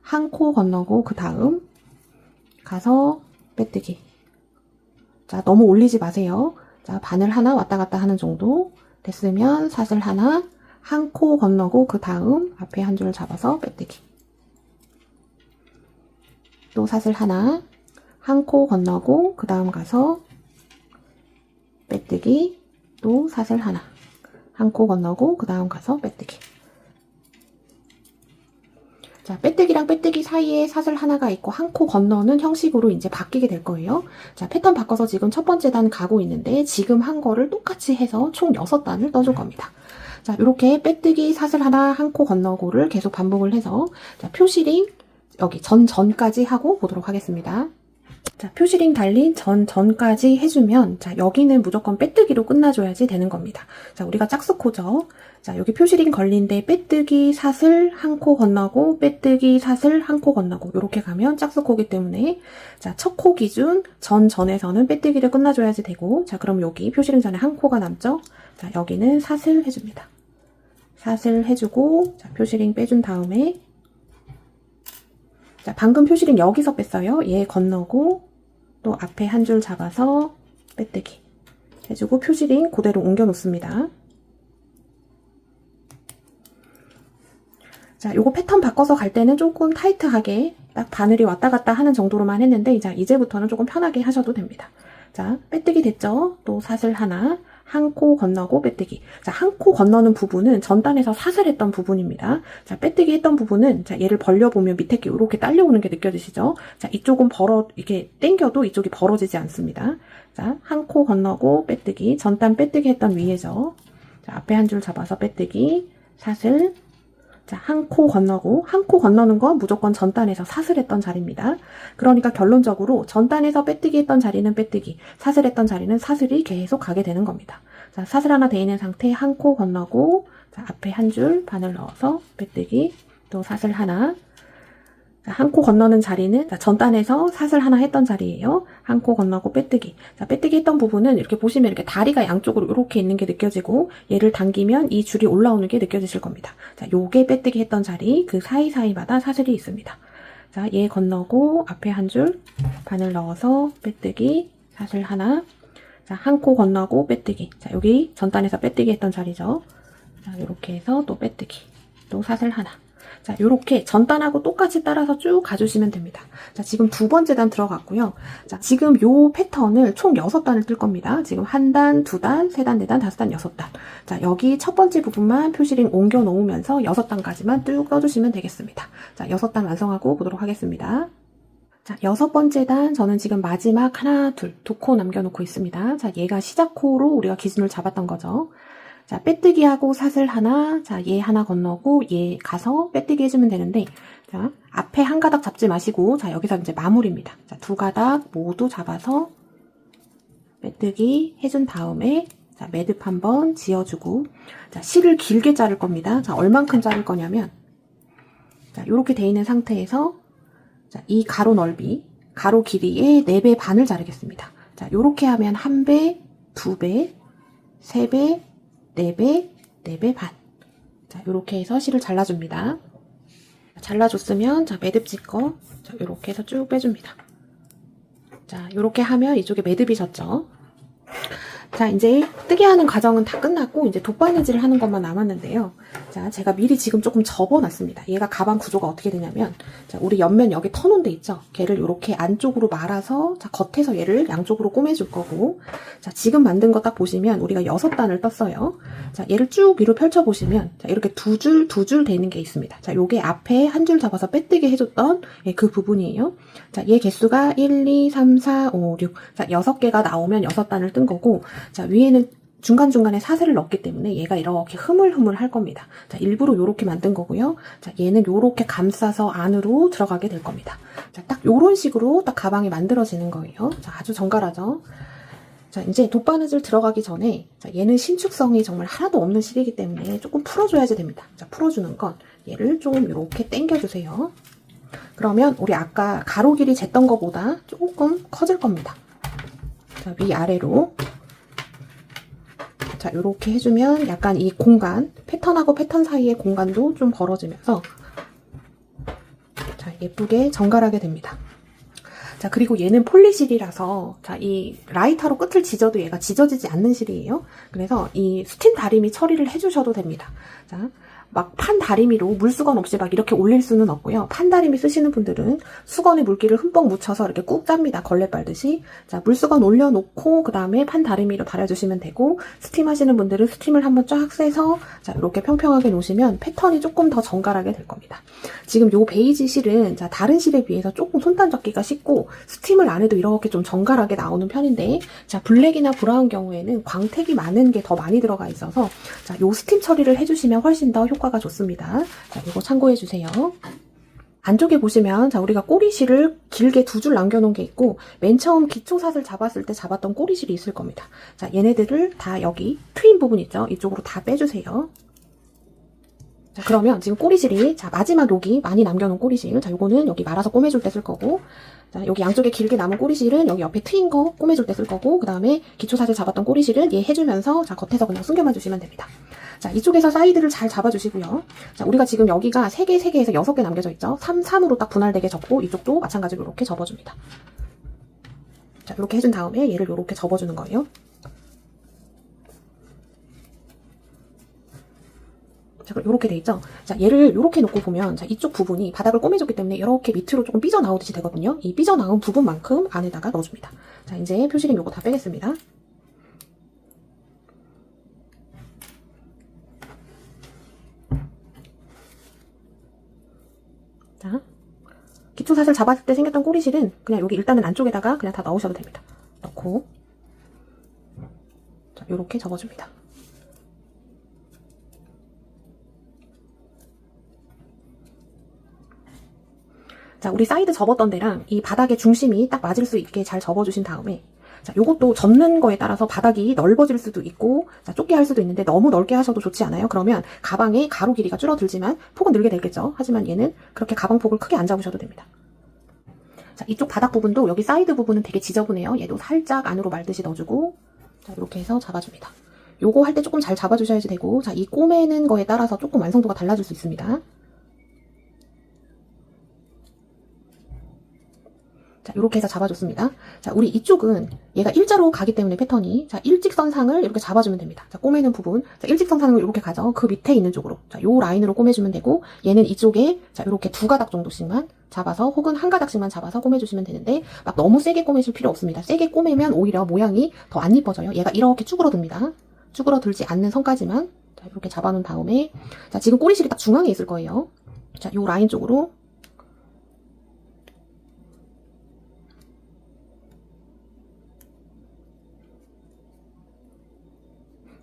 Speaker 1: 한 코 건너고 그 다음 가서 빼뜨기. 자, 너무 올리지 마세요. 자, 바늘 하나 왔다 갔다 하는 정도 됐으면 사슬 하나, 한 코 건너고 그 다음 앞에 한 줄 잡아서 빼뜨기. 또 사슬 하나, 한 코 건너고 그 다음 가서 빼뜨기. 또 사슬 하나, 한 코 건너고 그 다음 가서 빼뜨기. 자, 빼뜨기랑 빼뜨기 사이에 사슬 하나가 있고 한 코 건너는 형식으로 이제 바뀌게 될 거예요. 자, 패턴 바꿔서 지금 첫 번째 단 가고 있는데 지금 한 거를 똑같이 해서 총 6단을 떠줄 겁니다. 자, 이렇게 빼뜨기 사슬 하나 한 코 건너고를 계속 반복을 해서 자, 표시링 여기 전까지 하고 보도록 하겠습니다. 자, 표시링 달린 전까지 해주면 자, 여기는 무조건 빼뜨기로 끝나줘야지 되는 겁니다. 자, 우리가 짝수코죠. 자, 여기 표시링 걸린데 빼뜨기 사슬 한 코 건너고 빼뜨기 사슬 한 코 건너고 이렇게 가면 짝수코기 때문에 자, 첫 코 기준 전에서는 빼뜨기를 끝나줘야지 되고 자, 그럼 여기 표시링 전에 한 코가 남죠? 자, 여기는 사슬 해줍니다. 사슬 해주고 자, 표시링 빼준 다음에 자, 방금 표시링 여기서 뺐어요. 얘 건너고 또 앞에 한 줄 잡아서 빼뜨기 해주고 표시링 그대로 옮겨 놓습니다. 자, 요거 패턴 바꿔서 갈 때는 조금 타이트하게 딱 바늘이 왔다 갔다 하는 정도로만 했는데 이제부터는 조금 편하게 하셔도 됩니다. 자, 빼뜨기 됐죠? 또 사슬 하나, 한 코 건너고 빼뜨기. 자, 한 코 건너는 부분은 전단에서 사슬했던 부분입니다. 자, 빼뜨기 했던 부분은 자, 얘를 벌려보면 밑에 게 이렇게 딸려오는 게 느껴지시죠? 자, 이쪽은 이렇게 당겨도 이쪽이 벌어지지 않습니다. 자, 한 코 건너고 빼뜨기. 전단 빼뜨기 했던 위에죠. 자, 앞에 한 줄 잡아서 빼뜨기, 사슬. 자, 한 코 건너고, 한 코 건너는 건 무조건 전단에서 사슬했던 자리입니다. 그러니까 결론적으로 전단에서 빼뜨기 했던 자리는 빼뜨기, 사슬했던 자리는 사슬이 계속 가게 되는 겁니다. 자, 사슬 하나 돼 있는 상태 한 코 건너고, 자, 앞에 한 줄 바늘 넣어서 빼뜨기, 또 사슬 하나. 한 코 건너는 자리는 전단에서 사슬 하나 했던 자리예요. 한 코 건너고 빼뜨기. 자, 빼뜨기 했던 부분은 이렇게 보시면 이렇게 다리가 양쪽으로 이렇게 있는 게 느껴지고 얘를 당기면 이 줄이 올라오는 게 느껴지실 겁니다. 자, 요게 빼뜨기 했던 자리 그 사이사이마다 사슬이 있습니다. 자, 얘 건너고 앞에 한 줄 바늘 넣어서 빼뜨기, 사슬 하나. 자, 한 코 건너고 빼뜨기. 자, 여기 전단에서 빼뜨기 했던 자리죠. 자, 요렇게 해서 또 빼뜨기. 또 사슬 하나. 자, 요렇게 전단하고 똑같이 따라서 쭉 가주시면 됩니다. 자, 지금 두 번째 단 들어갔고요. 자, 지금 요 패턴을 총 6단을 뜰 겁니다. 지금 한 단, 두 단, 세 단, 네 단, 다섯 단, 6단. 자, 여기 첫 번째 부분만 표시링 옮겨 놓으면서 6단까지만 쭉 떠주시면 되겠습니다. 자, 6단 완성하고 보도록 하겠습니다. 자, 6번째 단 저는 지금 마지막 하나, 둘, 두 코 남겨놓고 있습니다. 자, 얘가 시작 코로 우리가 기준을 잡았던 거죠. 자, 빼뜨기 하고 사슬 하나, 자, 얘 하나 건너고 얘 가서 빼뜨기 해주면 되는데 자, 앞에 한 가닥 잡지 마시고 자, 여기서 이제 마무리입니다. 자, 두 가닥 모두 잡아서 빼뜨기 해준 다음에 자, 매듭 한번 지어주고 자, 실을 길게 자를 겁니다. 자, 얼만큼 자를 거냐면 자, 요렇게 돼 있는 상태에서 자, 이 가로 넓이, 가로 길이의 4배 반을 자르겠습니다. 자, 요렇게 하면 1배, 2배, 3배, 4배, 4배 반. 자, 요렇게 해서 실을 잘라줍니다. 잘라줬으면, 자, 매듭 찍고, 자, 요렇게 해서 쭉 빼줍니다. 자, 요렇게 하면 이쪽에 매듭이 졌죠. 자, 이제 뜨게 하는 과정은 다 끝났고 이제 돗바느질을 하는 것만 남았는데요. 자, 제가 미리 지금 조금 접어놨습니다. 얘가 가방 구조가 어떻게 되냐면 자, 우리 옆면 여기 터놓은 데 있죠? 걔를 이렇게 안쪽으로 말아서 자, 겉에서 얘를 양쪽으로 꼬매줄 거고 자, 지금 만든 거 딱 보시면 우리가 6단을 떴어요. 자, 얘를 쭉 위로 펼쳐보시면 자, 이렇게 두 줄 돼 있는 게 있습니다. 자, 요게 앞에 한 줄 잡아서 빼뜨기 해줬던 예, 그 부분이에요. 자, 얘 개수가 1, 2, 3, 4, 5, 6 자, 6개가 나오면 6단을 뜬 거고 자, 위에는 중간중간에 사슬을 넣었기 때문에 얘가 이렇게 흐물흐물 할 겁니다. 자, 일부러 요렇게 만든 거고요. 자, 얘는 요렇게 감싸서 안으로 들어가게 될 겁니다. 자, 딱 요런 식으로 딱 가방이 만들어지는 거예요. 자, 아주 정갈하죠? 자, 이제 돗바느질 들어가기 전에 자, 얘는 신축성이 정말 하나도 없는 실이기 때문에 조금 풀어줘야지 됩니다. 자, 풀어주는 건 얘를 좀 이렇게 당겨주세요. 그러면 우리 아까 가로 길이 쟀던 것보다 조금 커질 겁니다. 자, 위아래로 자, 요렇게 해주면 약간 이 공간, 패턴하고 패턴 사이의 공간도 좀 벌어지면서 자, 예쁘게 정갈하게 됩니다. 자, 그리고 얘는 폴리실이라서, 자, 이 라이터로 끝을 지져도 얘가 지져지지 않는 실이에요. 그래서 이 스팀 다리미 처리를 해주셔도 됩니다. 자, 막 판 다리미로 물수건 없이 막 이렇게 올릴 수는 없고요. 판 다리미 쓰시는 분들은 수건에 물기를 흠뻑 묻혀서 이렇게 꾹 짭니다. 걸레 빨듯이. 자, 물수건 올려놓고 그 다음에 판 다리미로 달아주시면 되고, 스팀 하시는 분들은 스팀을 한번 쫙 쐬서 자, 이렇게 평평하게 놓으시면 패턴이 조금 더 정갈하게 될 겁니다. 지금 요 베이지 실은 자, 다른 실에 비해서 조금 손단 잡기가 쉽고 스팀을 안 해도 이렇게 좀 정갈하게 나오는 편인데, 자, 블랙이나 브라운 경우에는 광택이 많은 게 더 많이 들어가 있어서 자, 요 스팀 처리를 해주시면 훨씬 더 효과가 좋습니다. 자, 이거 참고해주세요. 안쪽에 보시면 자, 우리가 꼬리실을 길게 두 줄 남겨놓은 게 있고, 맨 처음 기초삿을 잡았을 때 잡았던 꼬리실이 있을 겁니다. 자, 얘네들을 다 여기 트임 부분 있죠? 이쪽으로 다 빼주세요. 자, 그러면 지금 꼬리실이, 자, 마지막 여기 많이 남겨놓은 꼬리실. 자, 요거는 여기 말아서 꼬매줄 때 쓸 거고, 자, 여기 양쪽에 길게 남은 꼬리실은 여기 옆에 트인 거 꼬매줄 때 쓸 거고, 그 다음에 기초사슬 잡았던 꼬리실은 얘 해주면서, 자, 겉에서 그냥 숨겨만 주시면 됩니다. 자, 이쪽에서 사이드를 잘 잡아주시고요. 자, 우리가 지금 여기가 3개, 3개에서 6개 남겨져 있죠? 3, 3으로 딱 분할되게 접고, 이쪽도 마찬가지로 이렇게 접어줍니다. 자, 이렇게 해준 다음에 얘를 이렇게 접어주는 거예요. 자, 이렇게 돼 있죠? 자, 얘를 이렇게 놓고 보면, 자, 이쪽 부분이 바닥을 꼬매줬기 때문에 이렇게 밑으로 조금 삐져나오듯이 되거든요. 이 삐져나온 부분만큼 안에다가 넣어줍니다. 자, 이제 표시림 요거 다 빼겠습니다. 자, 기초사슬 잡았을 때 생겼던 꼬리실은 그냥 여기 일단은 안쪽에다가 그냥 다 넣으셔도 됩니다. 넣고, 자, 요렇게 접어줍니다. 자, 우리 사이드 접었던 데랑 이 바닥의 중심이 딱 맞을 수 있게 잘 접어주신 다음에, 자, 요것도 접는 거에 따라서 바닥이 넓어질 수도 있고, 자, 좁게 할 수도 있는데 너무 넓게 하셔도 좋지 않아요? 그러면 가방의 가로 길이가 줄어들지만 폭은 늘게 되겠죠? 하지만 얘는 그렇게 가방 폭을 크게 안 잡으셔도 됩니다. 자, 이쪽 바닥 부분도 여기 사이드 부분은 되게 지저분해요. 얘도 살짝 안으로 말듯이 넣어주고, 자, 이렇게 해서 잡아줍니다. 요거 할 때 조금 잘 잡아주셔야지 되고, 자, 이 꼬매는 거에 따라서 조금 완성도가 달라질 수 있습니다. 자, 이렇게 해서 잡아줬습니다. 자, 우리 이쪽은 얘가 일자로 가기 때문에 패턴이, 자, 일직선상을 이렇게 잡아주면 됩니다. 자, 꼬매는 부분, 자, 일직선상을 이렇게 가죠. 그 밑에 있는 쪽으로, 자, 요 라인으로 꼬매주면 되고, 얘는 이쪽에, 자, 이렇게 2가닥 정도씩만 잡아서, 혹은 1가닥씩만 잡아서 꼬매주시면 되는데, 막 너무 세게 꼬매실 필요 없습니다. 세게 꼬매면 오히려 모양이 더 안 이뻐져요. 얘가 이렇게 쭈그러듭니다. 쭈그러들지 않는 선까지만, 자, 이렇게 잡아놓은 다음에, 자, 지금 꼬리실이 딱 중앙에 있을 거예요. 자, 요 라인 쪽으로,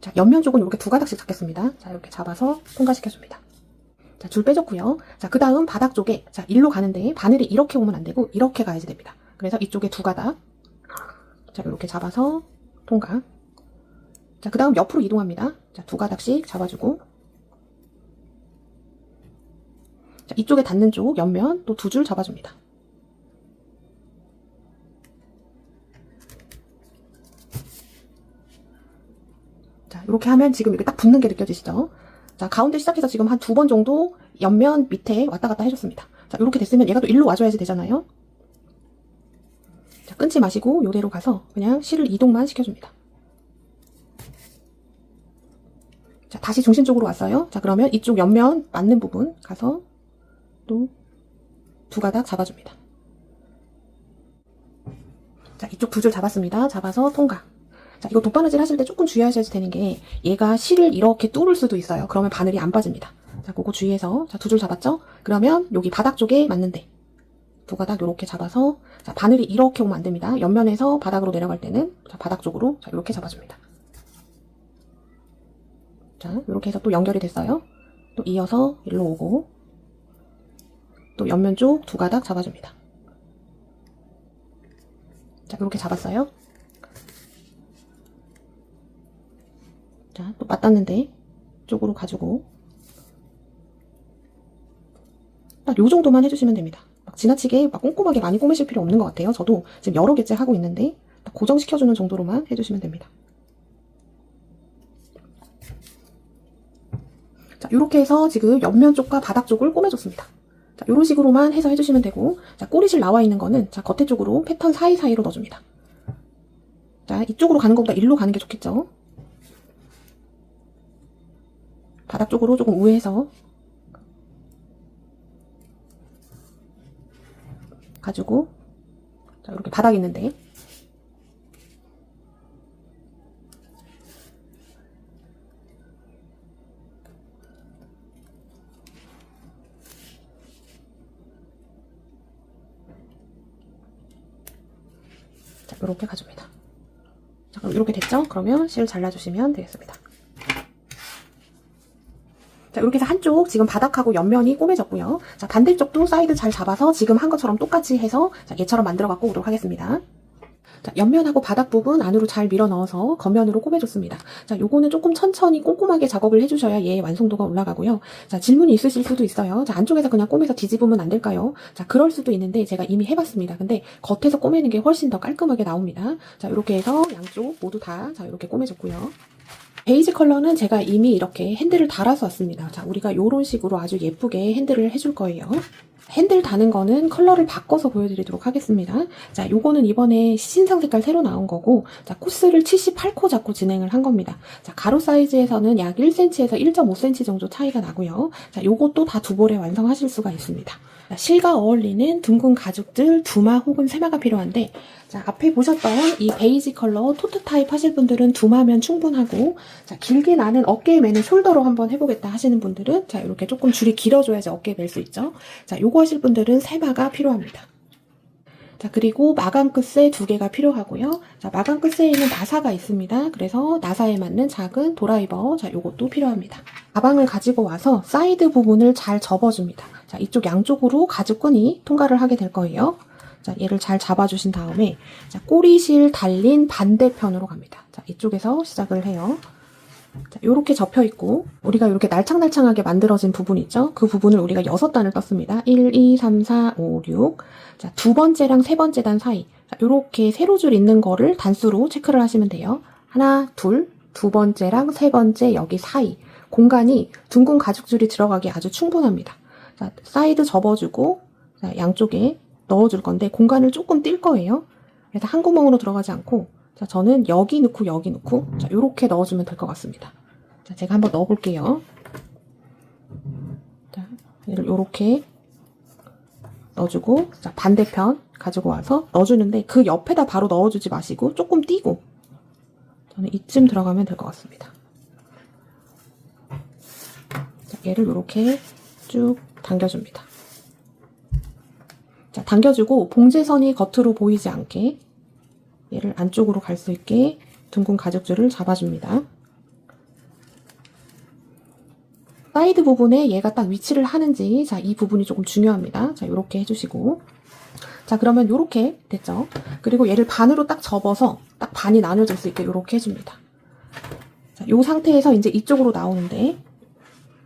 Speaker 1: 자, 옆면 쪽은 이렇게 2가닥씩 잡겠습니다. 자, 이렇게 잡아서 통과시켜줍니다. 자, 줄 빼줬고요. 자, 그 다음 바닥 쪽에, 자, 일로 가는데 바늘이 이렇게 오면 안 되고 이렇게 가야지 됩니다. 그래서 이쪽에 2가닥, 자, 이렇게 잡아서 통과. 자, 그 다음 옆으로 이동합니다. 자, 2가닥씩 잡아주고, 자, 이쪽에 닿는 쪽 옆면 또 2줄 잡아줍니다. 자, 이렇게 하면 지금 이렇게 딱 붙는 게 느껴지시죠? 자, 가운데 시작해서 지금 한 2번 정도 옆면 밑에 왔다 갔다 해줬습니다. 자, 이렇게 됐으면 얘가 또 일로 와줘야지 되잖아요? 자, 끊지 마시고 요대로 가서 그냥 실을 이동만 시켜줍니다. 자, 다시 중심 쪽으로 왔어요. 자, 그러면 이쪽 옆면 맞는 부분 가서 또 2가닥 잡아줍니다. 자, 이쪽 2줄 잡았습니다. 잡아서 통과. 자, 이거 돗바느질 하실 때 조금 주의하셔야 되는 게, 얘가 실을 이렇게 뚫을 수도 있어요. 그러면 바늘이 안 빠집니다. 자, 그거 주의해서, 자, 2줄 잡았죠? 그러면 여기 바닥 쪽에 맞는데 2가닥 이렇게 잡아서, 자, 바늘이 이렇게 오면 안 됩니다. 옆면에서 바닥으로 내려갈 때는, 자, 바닥 쪽으로, 자, 이렇게 잡아줍니다. 자, 이렇게 해서 또 연결이 됐어요. 또 이어서 일로 오고, 또 옆면 쪽 2가닥 잡아줍니다. 자, 이렇게 잡았어요. 자, 또 맞닿는데 쪽으로 가지고 딱 요 정도만 해주시면 됩니다. 막 지나치게 막 꼼꼼하게 많이 꼬매실 필요 없는 것 같아요. 저도 지금 여러 개째 하고 있는데 딱 고정시켜주는 정도로만 해주시면 됩니다. 자, 이렇게 해서 지금 옆면 쪽과 바닥 쪽을 꼬매줬습니다. 자, 이런 식으로만 해서 해주시면 되고, 자, 꼬리실 나와 있는 거는, 자, 겉에 쪽으로 패턴 사이사이로 넣어줍니다. 자, 이쪽으로 가는 것보다 일로 가는 게 좋겠죠? 바닥 쪽으로 조금 우회해서 가지고, 자, 이렇게 바닥 있는데, 자, 이렇게 가줍니다. 자, 그럼 이렇게 됐죠? 그러면 실 잘라주시면 되겠습니다. 자, 이렇게 해서 한쪽 지금 바닥하고 옆면이 꼬매졌고요. 자, 반대쪽도 사이드 잘 잡아서 지금 한 것처럼 똑같이 해서 자, 얘처럼 만들어 갖고 오도록 하겠습니다. 자, 옆면하고 바닥 부분 안으로 잘 밀어 넣어서 겉면으로 꼬매줬습니다. 자, 요거는 조금 천천히 꼼꼼하게 작업을 해주셔야 얘의 완성도가 올라가고요. 자, 질문이 있으실 수도 있어요. 자, 안쪽에서 그냥 꼬매서 뒤집으면 안 될까요? 자, 그럴 수도 있는데 제가 이미 해봤습니다. 근데 겉에서 꼬매는 게 훨씬 더 깔끔하게 나옵니다. 자, 이렇게 해서 양쪽 모두 다 자, 이렇게 꼬매줬고요. 베이지 컬러는 제가 이미 이렇게 핸들을 달아서 왔습니다. 자, 우리가 요런 식으로 아주 예쁘게 핸들을 해줄 거예요. 핸들 다는 거는 컬러를 바꿔서 보여드리도록 하겠습니다. 자, 요거는 이번에 신상 색깔 새로 나온 거고, 자, 코스를 78코 잡고 진행을 한 겁니다. 자, 가로 사이즈에서는 약 1cm에서 1.5cm 정도 차이가 나고요. 자, 요것도 다 두 볼에 완성하실 수가 있습니다. 자, 실과 어울리는 둥근 가죽들 2마 혹은 3마가 필요한데, 자, 앞에 보셨던 이 베이지 컬러 토트 타입 하실 분들은 2마면 충분하고, 자, 길게 나는 어깨에 매는 숄더로 한번 해보겠다 하시는 분들은, 자, 이렇게 조금 줄이 길어줘야지 어깨에 멜 수 있죠. 자, 요거 하실 분들은 3마가 필요합니다. 자, 그리고 마감 끝세 2개가 필요하고요. 자, 마감 끝세에는 나사가 있습니다. 그래서 나사에 맞는 작은 도라이버, 자, 요것도 필요합니다. 가방을 가지고 와서 사이드 부분을 잘 접어줍니다. 자, 이쪽 양쪽으로 가죽끈이 통과를 하게 될 거예요. 자, 얘를 잘 잡아주신 다음에, 자, 꼬리실 달린 반대편으로 갑니다. 자, 이쪽에서 시작을 해요. 자, 요렇게 접혀있고, 우리가 이렇게 날창날창하게 만들어진 부분 있죠? 그 부분을 우리가 6단을 떴습니다. 1, 2, 3, 4, 5, 6. 자, 두 번째랑 세 번째 단 사이. 자, 요렇게 세로줄 있는 거를 단수로 체크를 하시면 돼요. 하나, 둘, 두 번째랑 세 번째 여기 사이. 공간이 둥근 가죽줄이 들어가기 아주 충분합니다. 자, 사이드 접어주고, 자, 양쪽에 넣어줄 건데, 공간을 조금 뛸 거예요. 그래서 한 구멍으로 들어가지 않고, 자, 저는 여기 넣고 여기 넣고, 자, 요렇게 넣어주면 될 것 같습니다. 자, 제가 한번 넣어볼게요. 자, 얘를 요렇게 넣어주고, 자, 반대편 가지고 와서 넣어주는데, 그 옆에다 바로 넣어주지 마시고, 조금 띄고, 저는 이쯤 들어가면 될 것 같습니다. 자, 얘를 요렇게 쭉 당겨줍니다. 자, 당겨주고, 봉제선이 겉으로 보이지 않게, 얘를 안쪽으로 갈 수 있게 둥근 가죽줄을 잡아줍니다. 사이드 부분에 얘가 딱 위치를 하는지, 자, 이 부분이 조금 중요합니다. 자, 요렇게 해주시고. 자, 그러면 요렇게 됐죠? 그리고 얘를 반으로 딱 접어서 딱 반이 나눠질 수 있게 요렇게 해줍니다. 자, 요 상태에서 이제 이쪽으로 나오는데,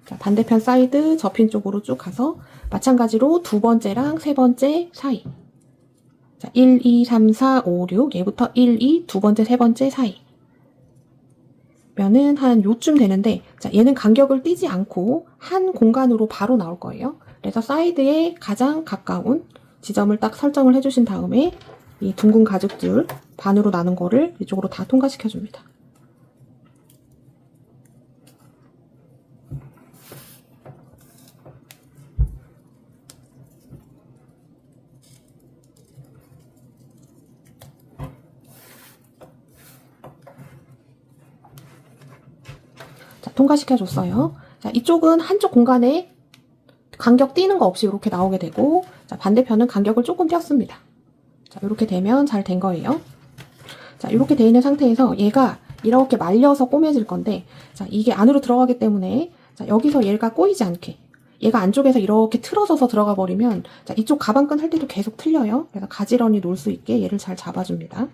Speaker 1: 자, 반대편 사이드 접힌 쪽으로 쭉 가서 마찬가지로 두 번째랑 세 번째 사이. 자, 1, 2, 3, 4, 5, 6. 얘부터 1, 2, 두 번째, 세 번째 사이. 면은 한 요쯤 되는데, 자, 얘는 간격을 띄지 않고 한 공간으로 바로 나올 거예요. 그래서 사이드에 가장 가까운 지점을 딱 설정을 해주신 다음에 이 둥근 가죽줄 반으로 나눈 거를 이쪽으로 다 통과시켜 줍니다. 통과시켜줬어요. 자, 이쪽은 한쪽 공간에 간격 띄는 거 없이 이렇게 나오게 되고, 자, 반대편은 간격을 조금 띄었습니다. 자, 이렇게 되면 잘 된 거예요. 자, 이렇게 돼 있는 상태에서 얘가 이렇게 말려서 꼬매질 건데, 자, 이게 안으로 들어가기 때문에, 자, 여기서 얘가 꼬이지 않게, 얘가 안쪽에서 이렇게 틀어져서 들어가 버리면, 자, 이쪽 가방끈 할 때도 계속 틀려요. 그래서 가지런히 놓을 수 있게 얘를 잘 잡아줍니다.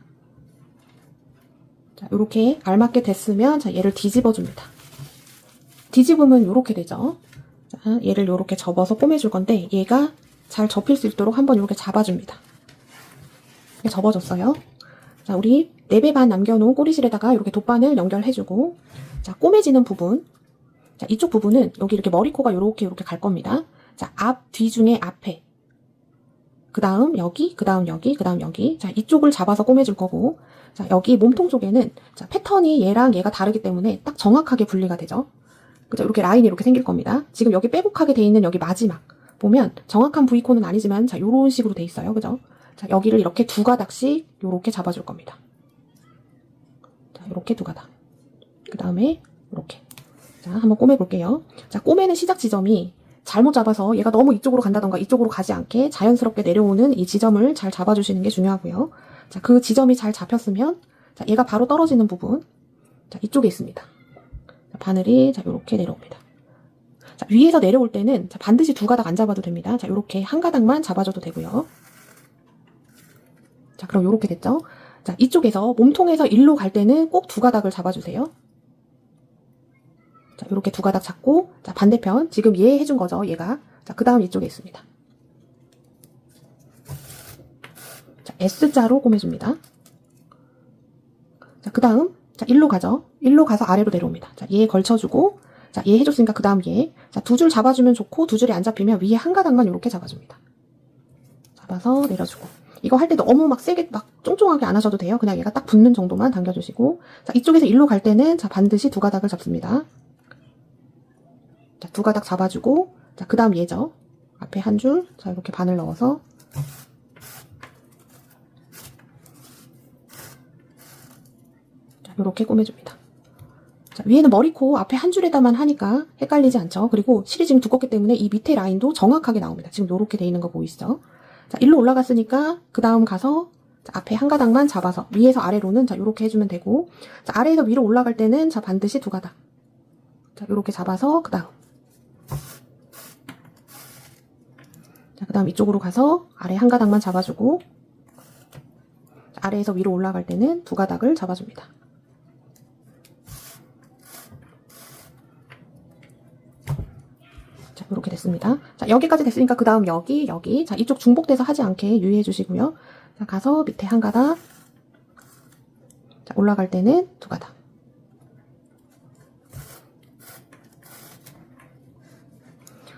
Speaker 1: 자, 이렇게 알맞게 됐으면, 자, 얘를 뒤집어 줍니다. 뒤집으면 이렇게 되죠. 자, 얘를 이렇게 접어서 꼬매줄 건데, 얘가 잘 접힐 수 있도록 한번 이렇게 잡아줍니다. 이렇게 접어줬어요. 자, 우리 4배 반 남겨놓은 꼬리실에다가 이렇게 돗바늘 연결해주고, 자, 꼬매지는 부분. 자, 이쪽 부분은 여기 이렇게 머리코가 이렇게 갈 겁니다. 자, 앞, 뒤 중에 앞에. 그 다음 여기, 그 다음 여기, 그 다음 여기. 자, 이쪽을 잡아서 꼬매줄 거고. 자, 여기 몸통 쪽에는 자, 패턴이 얘랑 얘가 다르기 때문에 딱 정확하게 분리가 되죠. 그죠? 이렇게 라인이 이렇게 생길 겁니다. 지금 여기 빼곡하게 돼 있는 여기 마지막. 보면 정확한 V코는 아니지만 자, 요런 식으로 돼 있어요. 그죠? 자, 여기를 이렇게 두 가닥씩 요렇게 잡아줄 겁니다. 자, 요렇게 두 가닥. 그 다음에 이렇게. 자, 한번 꼬매볼게요. 자, 꼬매는 시작 지점이 잘못 잡아서 얘가 너무 이쪽으로 간다던가 이쪽으로 가지 않게 자연스럽게 내려오는 이 지점을 잘 잡아주시는 게 중요하고요. 자, 그 지점이 잘 잡혔으면 자, 얘가 바로 떨어지는 부분 자, 이쪽에 있습니다. 자, 바늘이 자, 요렇게 내려옵니다. 자, 위에서 내려올 때는 자, 반드시 두 가닥 안 잡아도 됩니다. 자, 요렇게 한 가닥만 잡아줘도 되고요. 자, 그럼 요렇게 됐죠? 자, 이쪽에서 몸통에서 일로 갈 때는 꼭 두 가닥을 잡아주세요. 자, 요렇게 두 가닥 잡고, 자, 반대편, 지금 얘 해준 거죠, 얘가. 자, 그 다음 이쪽에 있습니다. 자, S자로 꼬매줍니다. 자, 그 다음, 자, 일로 가죠. 일로 가서 아래로 내려옵니다. 자, 얘 걸쳐주고, 자, 얘 해줬으니까 그 다음 얘. 자, 두 줄 잡아주면 좋고, 두 줄이 안 잡히면 위에 한 가닥만 이렇게 잡아줍니다. 잡아서 내려주고. 이거 할 때 너무 막 세게, 막 쫑쫑하게 안 하셔도 돼요. 그냥 얘가 딱 붙는 정도만 당겨주시고. 자, 이쪽에서 일로 갈 때는, 자, 반드시 두 가닥을 잡습니다. 자, 두 가닥 잡아주고, 자, 그 다음 얘죠. 앞에 한 줄, 자, 이렇게 바늘 넣어서, 자, 이렇게 꼬매줍니다. 자, 위에는 머리코 앞에 한 줄에다만 하니까 헷갈리지 않죠. 그리고 실이 지금 두껍기 때문에 이 밑에 라인도 정확하게 나옵니다. 지금 이렇게 돼 있는 거 보이시죠? 자, 일로 올라갔으니까, 그 다음 가서, 자, 앞에 한 가닥만 잡아서, 위에서 아래로는, 자, 이렇게 해주면 되고, 자, 아래에서 위로 올라갈 때는, 자, 반드시 두 가닥. 자, 이렇게 잡아서, 그 다음. 자, 그 다음 이쪽으로 가서 아래 한 가닥만 잡아주고 아래에서 위로 올라갈 때는 두 가닥을 잡아줍니다. 자, 이렇게 됐습니다. 자, 여기까지 됐으니까 그 다음 여기, 여기. 자, 이쪽 중복돼서 하지 않게 유의해 주시고요. 자, 가서 밑에 한 가닥. 자, 올라갈 때는 두 가닥.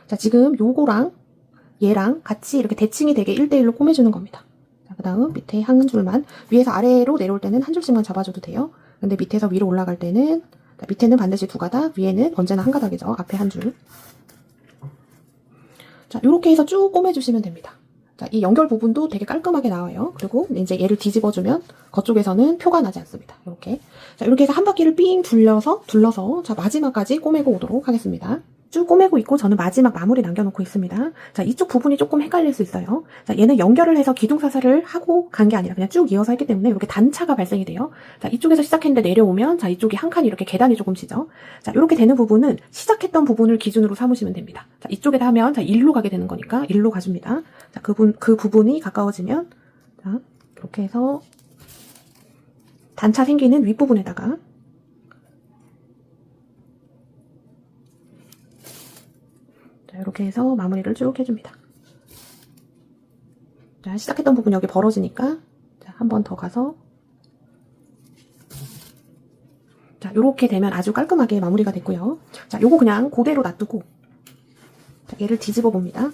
Speaker 1: 자, 지금 요거랑 얘랑 같이 이렇게 대칭이 되게 1대1로 꼬매주는 겁니다. 자, 그 다음 밑에 한 줄만, 위에서 아래로 내려올 때는 한 줄씩만 잡아줘도 돼요. 근데 밑에서 위로 올라갈 때는, 자, 밑에는 반드시 두 가닥, 위에는 언제나 한 가닥이죠. 앞에 한 줄. 자, 요렇게 해서 쭉 꼬매주시면 됩니다. 자, 이 연결 부분도 되게 깔끔하게 나와요. 그리고 이제 얘를 뒤집어주면 겉쪽에서는 표가 나지 않습니다. 이렇게. 자, 이렇게 해서 한 바퀴를 삥 둘러서, 자, 마지막까지 꼬매고 오도록 하겠습니다. 쭉 꼬매고 있고 저는 마지막 마무리 남겨놓고 있습니다. 자, 이쪽 부분이 조금 헷갈릴 수 있어요. 자, 얘는 연결을 해서 기둥사살을 하고 간 게 아니라 그냥 쭉 이어서 했기 때문에 이렇게 단차가 발생이 돼요. 자, 이쪽에서 시작했는데 내려오면 자, 이쪽이 한 칸이 이렇게 계단이 조금 치죠. 자, 이렇게 되는 부분은 시작했던 부분을 기준으로 삼으시면 됩니다. 자, 이쪽에다 하면 자, 일로 가게 되는 거니까 일로 가줍니다. 자, 그 부분이 가까워지면 자, 이렇게 해서 단차 생기는 윗부분에다가 자, 이렇게 해서 마무리를 쭉 해줍니다. 자, 시작했던 부분 여기 벌어지니까 한 번 더 가서 자, 요렇게 되면 아주 깔끔하게 마무리가 됐고요. 자, 요거 그냥 그대로 놔두고 자, 얘를 뒤집어 봅니다.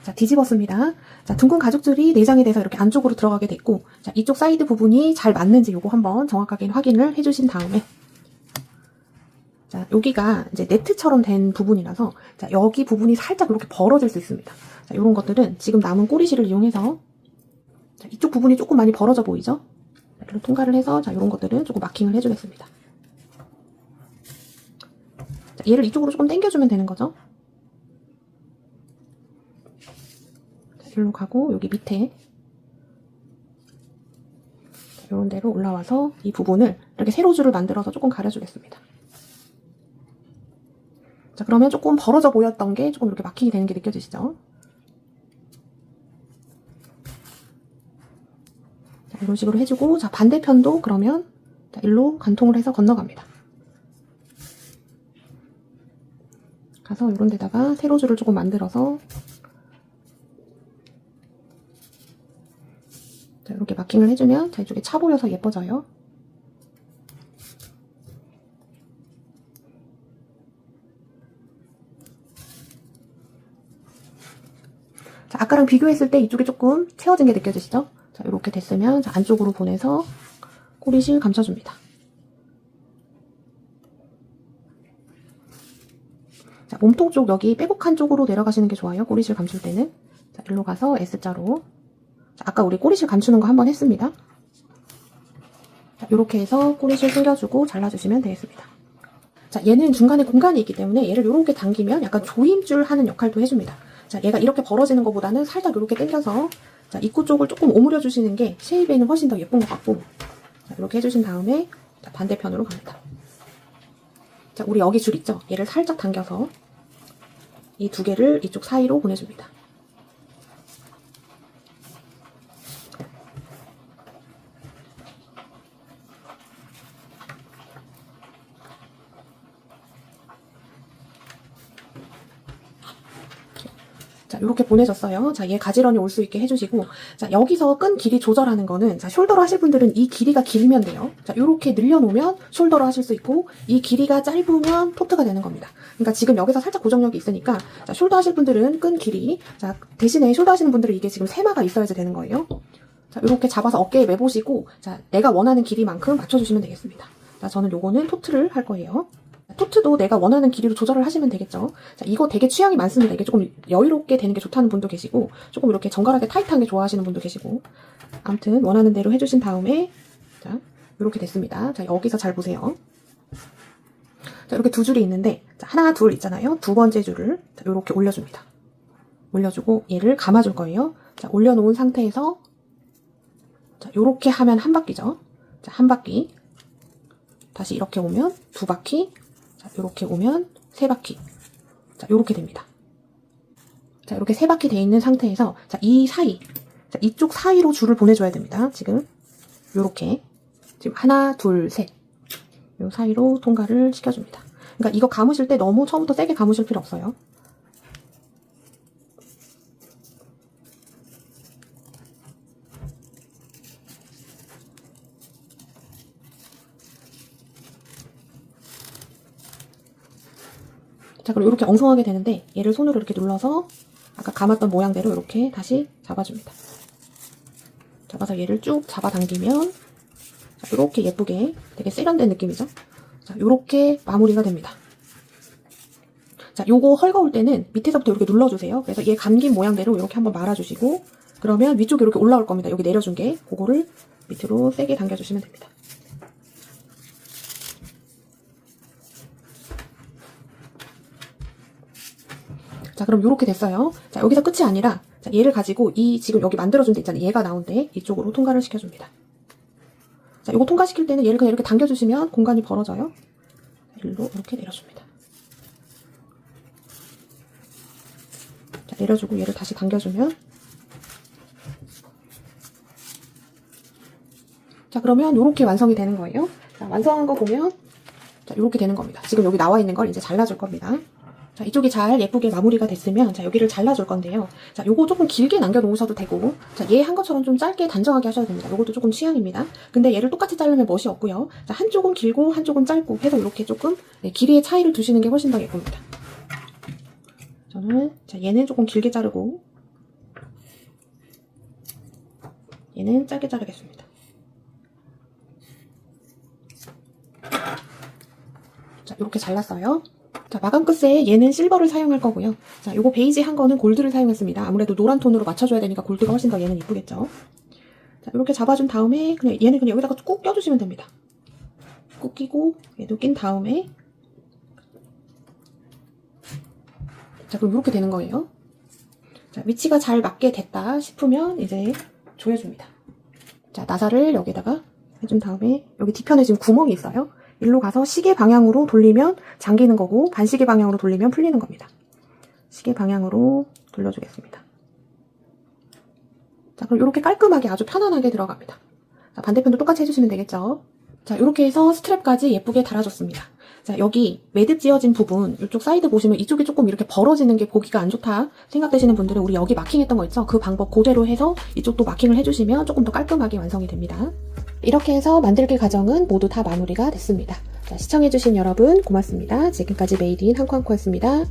Speaker 1: 자, 뒤집었습니다. 자, 둥근 가죽줄이 내장이 돼서 이렇게 안쪽으로 들어가게 됐고 자, 이쪽 사이드 부분이 잘 맞는지 요거 한번 정확하게 확인을 해주신 다음에 자, 여기가 이제 네트처럼 된 부분이라서 자, 여기 부분이 살짝 이렇게 벌어질 수 있습니다. 자, 이런 것들은 지금 남은 꼬리실을 이용해서 자, 이쪽 부분이 조금 많이 벌어져 보이죠? 자, 이렇게 통과를 해서 자, 이런 것들은 조금 마킹을 해주겠습니다. 자, 얘를 이쪽으로 조금 당겨주면 되는 거죠. 자, 이리로 가고 여기 밑에 자, 이런 데로 올라와서 이 부분을 이렇게 세로줄을 만들어서 조금 가려주겠습니다. 자, 그러면 조금 벌어져 보였던 게 조금 이렇게 마킹이 되는 게 느껴지시죠? 자, 이런 식으로 해주고, 자, 반대편도 그러면, 자, 일로 관통을 해서 건너갑니다. 가서 이런 데다가 세로줄을 조금 만들어서, 자, 이렇게 마킹을 해주면, 자, 이쪽에 차 보여서 예뻐져요. 자, 아까랑 비교했을 때 이쪽이 조금 채워진 게 느껴지시죠? 자, 이렇게 됐으면 자, 안쪽으로 보내서 꼬리실 감춰줍니다. 자, 몸통 쪽 여기 빼곡한 쪽으로 내려가시는 게 좋아요. 꼬리실 감출 때는. 자, 일로 가서 S자로. 자, 아까 우리 꼬리실 감추는 거 한번 했습니다. 자, 이렇게 해서 꼬리실 숨겨주고 잘라주시면 되겠습니다. 자, 얘는 중간에 공간이 있기 때문에 얘를 이렇게 당기면 약간 조임줄 하는 역할도 해줍니다. 자, 얘가 이렇게 벌어지는 것보다는 살짝 이렇게 당겨서 자, 입구 쪽을 조금 오므려 주시는 게 쉐입에는 훨씬 더 예쁜 것 같고 자, 이렇게 해주신 다음에 자, 반대편으로 갑니다. 자, 우리 여기 줄 있죠? 얘를 살짝 당겨서 이 두 개를 이쪽 사이로 보내줍니다. 자, 이렇게 보내줬어요. 자, 얘 가지런히 올 수 있게 해주시고, 자, 여기서 끈 길이 조절하는 거는, 자, 숄더로 하실 분들은 이 길이가 길면 돼요. 자, 이렇게 늘려놓으면 숄더로 하실 수 있고, 이 길이가 짧으면 토트가 되는 겁니다. 그러니까 지금 여기서 살짝 고정력이 있으니까, 자, 숄더 하실 분들은 끈 길이, 자, 대신에 숄더 하시는 분들은 이게 지금 세마가 있어야지 되는 거예요. 자, 이렇게 잡아서 어깨에 매보시고, 자, 내가 원하는 길이만큼 맞춰주시면 되겠습니다. 자, 저는 요거는 토트를 할 거예요. 토트도 내가 원하는 길이로 조절을 하시면 되겠죠. 자, 이거 되게 취향이 많습니다. 이게 조금 여유롭게 되는 게 좋다는 분도 계시고 조금 이렇게 정갈하게 타이트한 게 좋아하시는 분도 계시고 아무튼 원하는 대로 해주신 다음에 자, 이렇게 됐습니다. 자, 여기서 잘 보세요. 자, 이렇게 두 줄이 있는데 자, 하나, 둘 있잖아요. 두 번째 줄을 자, 이렇게 올려줍니다. 올려주고 얘를 감아줄 거예요. 자, 올려놓은 상태에서 자, 이렇게 하면 한 바퀴죠. 자, 한 바퀴 다시 이렇게 오면 두 바퀴 자, 이렇게 오면 세 바퀴. 자, 요렇게 됩니다. 자, 이렇게 세 바퀴 돼 있는 상태에서 자, 이 사이. 자, 이쪽 사이로 줄을 보내줘야 됩니다. 지금 요렇게. 지금 하나, 둘, 셋. 요 사이로 통과를 시켜줍니다. 그러니까 이거 감으실 때 너무 처음부터 세게 감으실 필요 없어요. 자, 그럼 이렇게 엉성하게 되는데 얘를 손으로 이렇게 눌러서 아까 감았던 모양대로 이렇게 다시 잡아줍니다. 잡아서 얘를 쭉 잡아당기면 자, 이렇게 예쁘게 되게 세련된 느낌이죠. 자, 이렇게 마무리가 됩니다. 자, 요거 헐거울 때는 밑에서부터 이렇게 눌러주세요. 그래서 얘 감긴 모양대로 이렇게 한번 말아주시고 그러면 위쪽에 이렇게 올라올 겁니다. 여기 내려준 게 그거를 밑으로 세게 당겨주시면 됩니다. 자, 그럼 요렇게 됐어요. 자, 여기서 끝이 아니라 자, 얘를 가지고 이 지금 여기 만들어준 데 있잖아요. 얘가 나온데 이쪽으로 통과를 시켜줍니다. 자, 요거 통과시킬 때는 얘를 그냥 이렇게 당겨주시면 공간이 벌어져요. 일로 이렇게 내려줍니다. 자, 내려주고 얘를 다시 당겨주면 자, 그러면 요렇게 완성이 되는 거예요. 자, 완성한 거 보면 자, 요렇게 되는 겁니다. 지금 여기 나와 있는 걸 이제 잘라줄 겁니다. 자, 이쪽이 잘 예쁘게 마무리가 됐으면 자, 여기를 잘라줄 건데요. 자, 요거 조금 길게 남겨놓으셔도 되고 자, 얘 한 것처럼 좀 짧게 단정하게 하셔도 됩니다. 요것도 조금 취향입니다. 근데 얘를 똑같이 자르면 멋이 없고요. 자, 한쪽은 길고 한쪽은 짧고 해서 이렇게 조금 네, 길이의 차이를 두시는 게 훨씬 더 예쁩니다. 저는 자, 얘는 조금 길게 자르고 얘는 짧게 자르겠습니다. 자, 이렇게 잘랐어요. 자, 마감 끝에 얘는 실버를 사용할 거고요. 자, 요거 베이지 한 거는 골드를 사용했습니다. 아무래도 노란 톤으로 맞춰줘야 되니까 골드가 훨씬 더 얘는 이쁘겠죠. 자, 이렇게 잡아준 다음에 그냥 얘는 그냥 여기다가 꾹 껴주시면 됩니다. 꾹 끼고 얘도 낀 다음에 자, 그럼 이렇게 되는 거예요. 자, 위치가 잘 맞게 됐다 싶으면 이제 조여줍니다. 자, 나사를 여기다가 해준 다음에 여기 뒤편에 지금 구멍이 있어요. 일로 가서 시계 방향으로 돌리면 잠기는 거고 반시계 방향으로 돌리면 풀리는 겁니다. 시계 방향으로 돌려주겠습니다. 자, 그럼 이렇게 깔끔하게 아주 편안하게 들어갑니다. 자, 반대편도 똑같이 해주시면 되겠죠. 자, 이렇게 해서 스트랩까지 예쁘게 달아줬습니다. 자, 여기 매듭 지어진 부분 이쪽 사이드 보시면 이쪽이 조금 이렇게 벌어지는 게 보기가 안 좋다 생각되시는 분들은 우리 여기 마킹했던 거 있죠? 그 방법 그대로 해서 이쪽도 마킹을 해주시면 조금 더 깔끔하게 완성이 됩니다. 이렇게 해서 만들기 과정은 모두 다 마무리가 됐습니다. 자, 시청해주신 여러분 고맙습니다. 지금까지 메이드 인 한코한코였습니다.